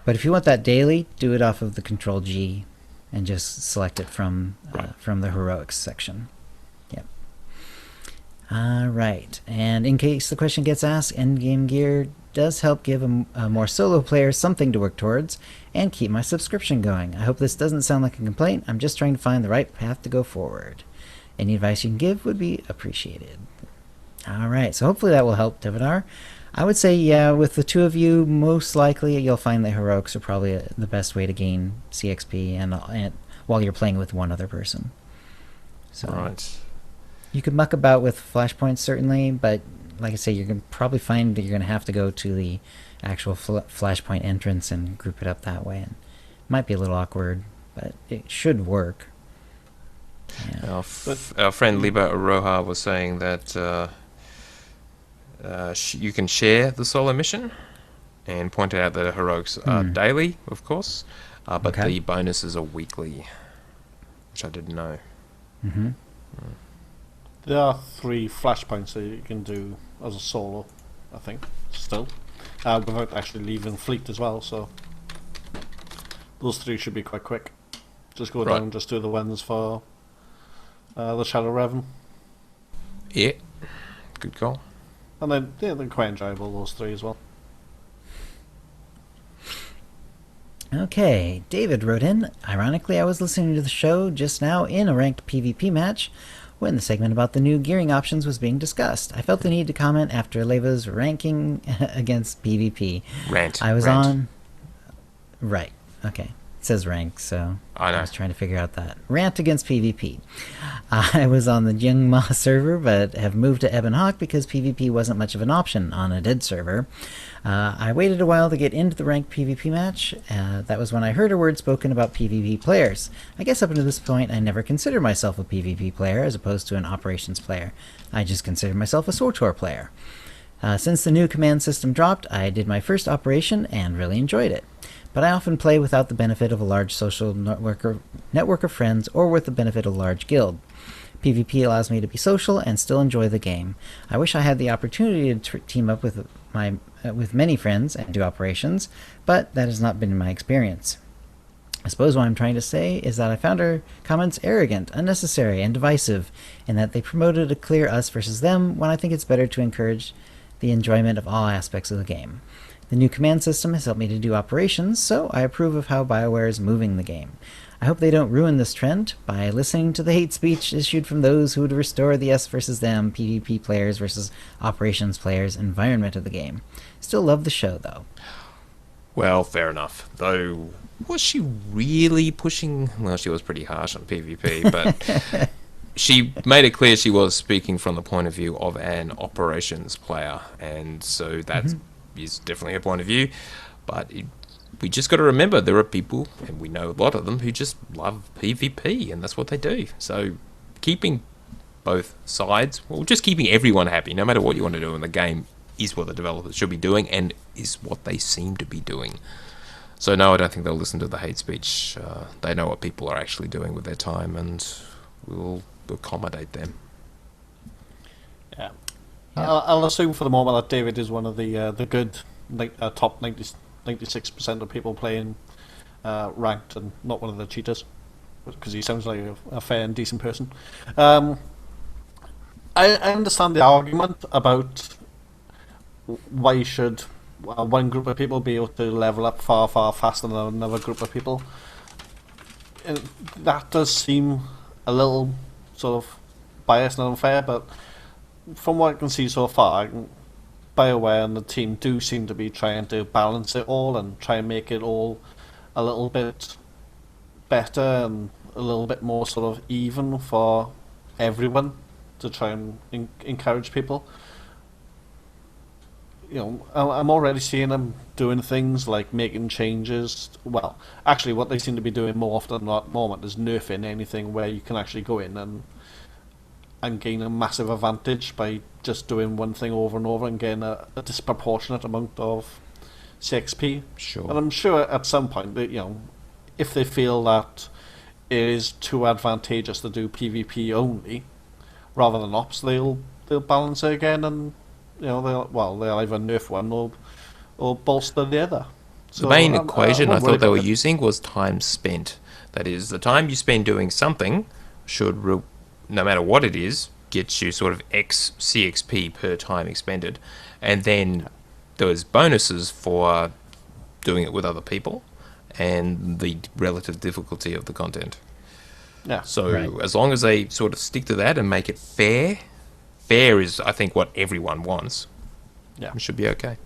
But if you want that daily, do it off of the Control G and just select it from the heroics section. Right, and in case the question gets asked, endgame gear does help give a more solo player something to work towards and keep my subscription going. I hope this doesn't sound like a complaint. I'm just trying to find the right path to go forward. Any advice you can give would be appreciated. Alright, so hopefully that will help, Devidar. I would say, with the 2 of you, most likely you'll find that heroics are probably the best way to gain CXP and while you're playing with one other person. So. Right. You could muck about with flashpoints, certainly, but like I say, you're going to probably find that you're going to have to go to the actual Flashpoint entrance and group it up that way. And it might be a little awkward, but it should work. Yeah. Our friend Liba Aroha was saying that you can share the solo mission, and pointed out that heroics are daily, of course, but the bonuses are weekly, which I didn't know. Mm-hmm. There are 3 flashpoints that you can do as a solo, I think, still, without actually leaving fleet as well, so those 3 should be quite quick. Just go down and just do the ones for the Shadow Revan. Yeah, good call. And then, yeah, they're quite enjoyable, those 3 as well. Okay, David wrote in, ironically, I was listening to the show just now in a ranked PvP match when the segment about the new gearing options was being discussed. I felt the need to comment after Leva's ranking against PvP. Rant. I was on... Right, okay. It says rank, so I know. I was trying to figure out that. Rant against PvP. I was on the Jungma server, but have moved to Ebon Hawk because PvP wasn't much of an option on a dead server. I waited a while to get into the ranked PvP match. That was when I heard a word spoken about PvP players. I guess up until this point, I never considered myself a PvP player as opposed to an operations player. I just considered myself a SWTOR player. Since the new command system dropped, I did my first operation and really enjoyed it. But I often play without the benefit of a large social network of friends or with the benefit of a large guild. PvP allows me to be social and still enjoy the game. I wish I had the opportunity to team up with many friends and do operations, but that has not been my experience. I suppose what I'm trying to say is that I found her comments arrogant, unnecessary, and divisive, in that they promoted a clear us versus them when I think it's better to encourage the enjoyment of all aspects of the game. The new command system has helped me to do operations, so I approve of how BioWare is moving the game. I hope they don't ruin this trend by listening to the hate speech issued from those who would restore the us versus them, PvP players versus operations players environment of the game. Still love the show, though. Well, fair enough. Though, was she really pushing... Well, she was pretty harsh on PvP, but she made it clear she was speaking from the point of view of an operations player, and so that is definitely a point of view, but we just got to remember there are people, and we know a lot of them, who just love PvP, and that's what they do. So keeping both sides, well, just keeping everyone happy, no matter what you want to do in the game, is what the developers should be doing, and is what they seem to be doing. So no, I don't think they'll listen to the hate speech. They know what people are actually doing with their time, and we'll accommodate them. Yeah. I'll assume for the moment that David is one of the good top 96% of people playing ranked, and not one of the cheaters, because he sounds like a fair and decent person. I understand the argument about why should one group of people be able to level up far faster than another group of people. And that does seem a little sort of biased and unfair, but from what I can see so far, BioWare and the team do seem to be trying to balance it all and try and make it all a little bit better and a little bit more sort of even for everyone, to try and encourage people. You know, I'm already seeing them doing things like making changes. Well, actually, what they seem to be doing more often at the moment is nerfing anything where you can actually go in and gain a massive advantage by just doing one thing over and over and getting a disproportionate amount of CXP. Sure. And I'm sure at some point that, you know, if they feel that it is too advantageous to do PvP only rather than ops, they'll balance it again, and you know they'll either nerf one or bolster the other. So the main equation I thought they were it. using was time spent. That is, the time you spend doing something should, no matter what it is, get you sort of X CXP per time expended. And then there was bonuses for doing it with other people and the relative difficulty of the content. Yeah. So as long as they sort of stick to that and make it fair is, I think, what everyone wants. Yeah. It should be okay.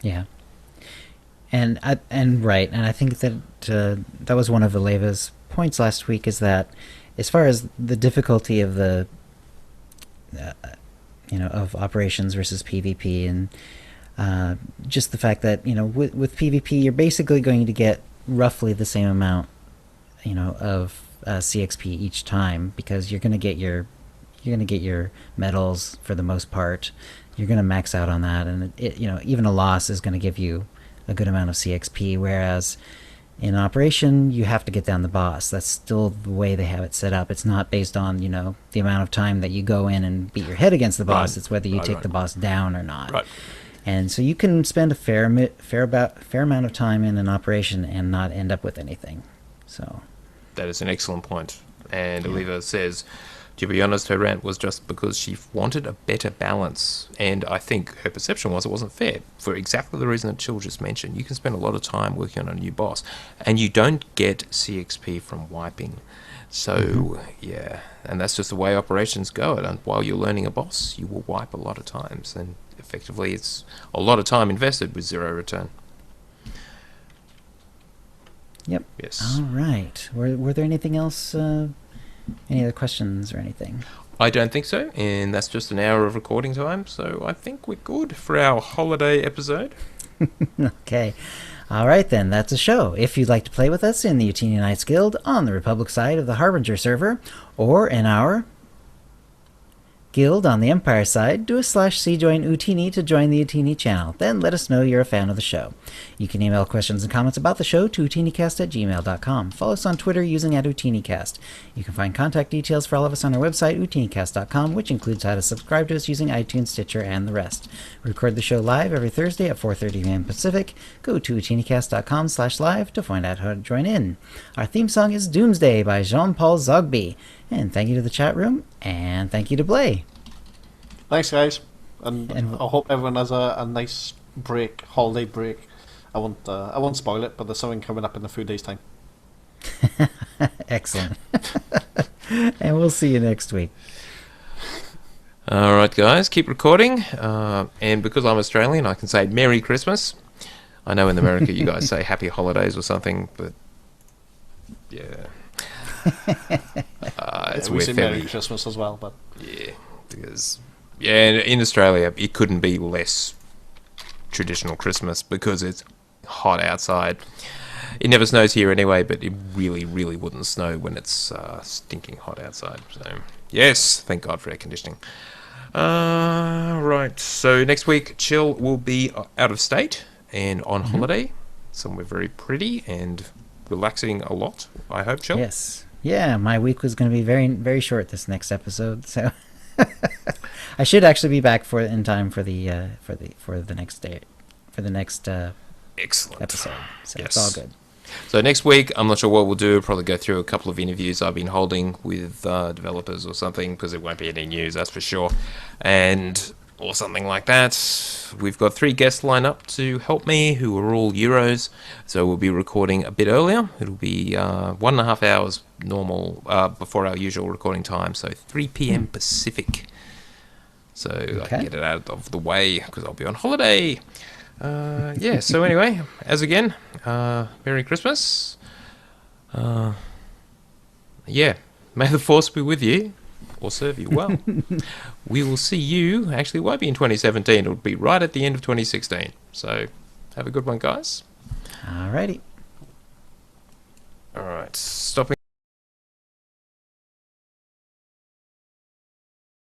Yeah. And I think that that was one of Aleva's points last week, is that as far as the difficulty of the of operations versus PvP, and just the fact that with PvP you're basically going to get roughly the same amount of CXP each time, because you're going to get your medals for the most part. You're going to max out on that, and even a loss is going to give you a good amount of CXP, whereas in Operation you have to get down the boss. That's still the way they have it set up. It's not based on the amount of time that you go in and beat your head against the boss. It's whether you take the boss down or not. Right. And so you can spend a fair amount of time in an operation and not end up with anything. So that is an excellent point. And Oliva says, to be honest, her rant was just because she wanted a better balance. And I think her perception was it wasn't fair for exactly the reason that Chill just mentioned. You can spend a lot of time working on a new boss, and you don't get CXP from wiping. So, yeah, and that's just the way operations go. And while you're learning a boss, you will wipe a lot of times. And effectively, it's a lot of time invested with zero return. Yep. Yes. All right. Were there anything else? Any other questions or anything? I don't think so, and that's just an hour of recording time, so I think we're good for our holiday episode. Okay. All right, then. That's a show. If you'd like to play with us in the Utini Knights Guild on the Republic side of the Harbinger server, or in our Guild on the Empire side, do a /c join Utini to join the Utini channel. Then let us know you're a fan of the show. You can email questions and comments about the show to OotiniCast@gmail.com. Follow us on Twitter using @OotiniCast. You can find contact details for all of us on our website, OotiniCast.com, which includes how to subscribe to us using iTunes, Stitcher, and the rest. We record the show live every Thursday at 4:30 p.m. Pacific. Go to OotiniCast.com/live to find out how to join in. Our theme song is Doomsday by Jean-Paul Zogby. And thank you to the chat room, and thank you to Blay. Thanks, guys, and I hope everyone has a nice holiday break. I won't spoil it, but there's something coming up in a few days' time. Excellent. And we'll see you next week. All right, guys, keep recording. And because I'm Australian, I can say Merry Christmas. I know in America you guys say Happy Holidays or something, but yeah. We say Merry Christmas as well, but yeah, because in Australia it couldn't be less traditional Christmas because it's hot outside. It never snows here anyway, but it really, really wouldn't snow when it's stinking hot outside. So yes, thank God for air conditioning. Right, so next week Chill will be out of state and on holiday, somewhere very pretty and relaxing a lot. I hope, Chill. Yes. Yeah, my week was going to be very, very short this next episode, so I should actually be back in time for the next day, for the next excellent episode. So yes. It's all good. So next week, I'm not sure what we'll do. We'll probably go through a couple of interviews I've been holding with developers or something, because it won't be any news, that's for sure, or something like that. We've got 3 guests lined up to help me who are all Euros, so we'll be recording a bit earlier. It'll be 1.5 hours normal before our usual recording time, so 3 p.m. Pacific. So I can get it out of the way because I'll be on holiday. So anyway, as again, Merry Christmas. May the Force be with you, or serve you well. We will see you, actually it won't be in 2017, it'll be right at the end of 2016. So have a good one, guys. Alrighty. Alright, stopping.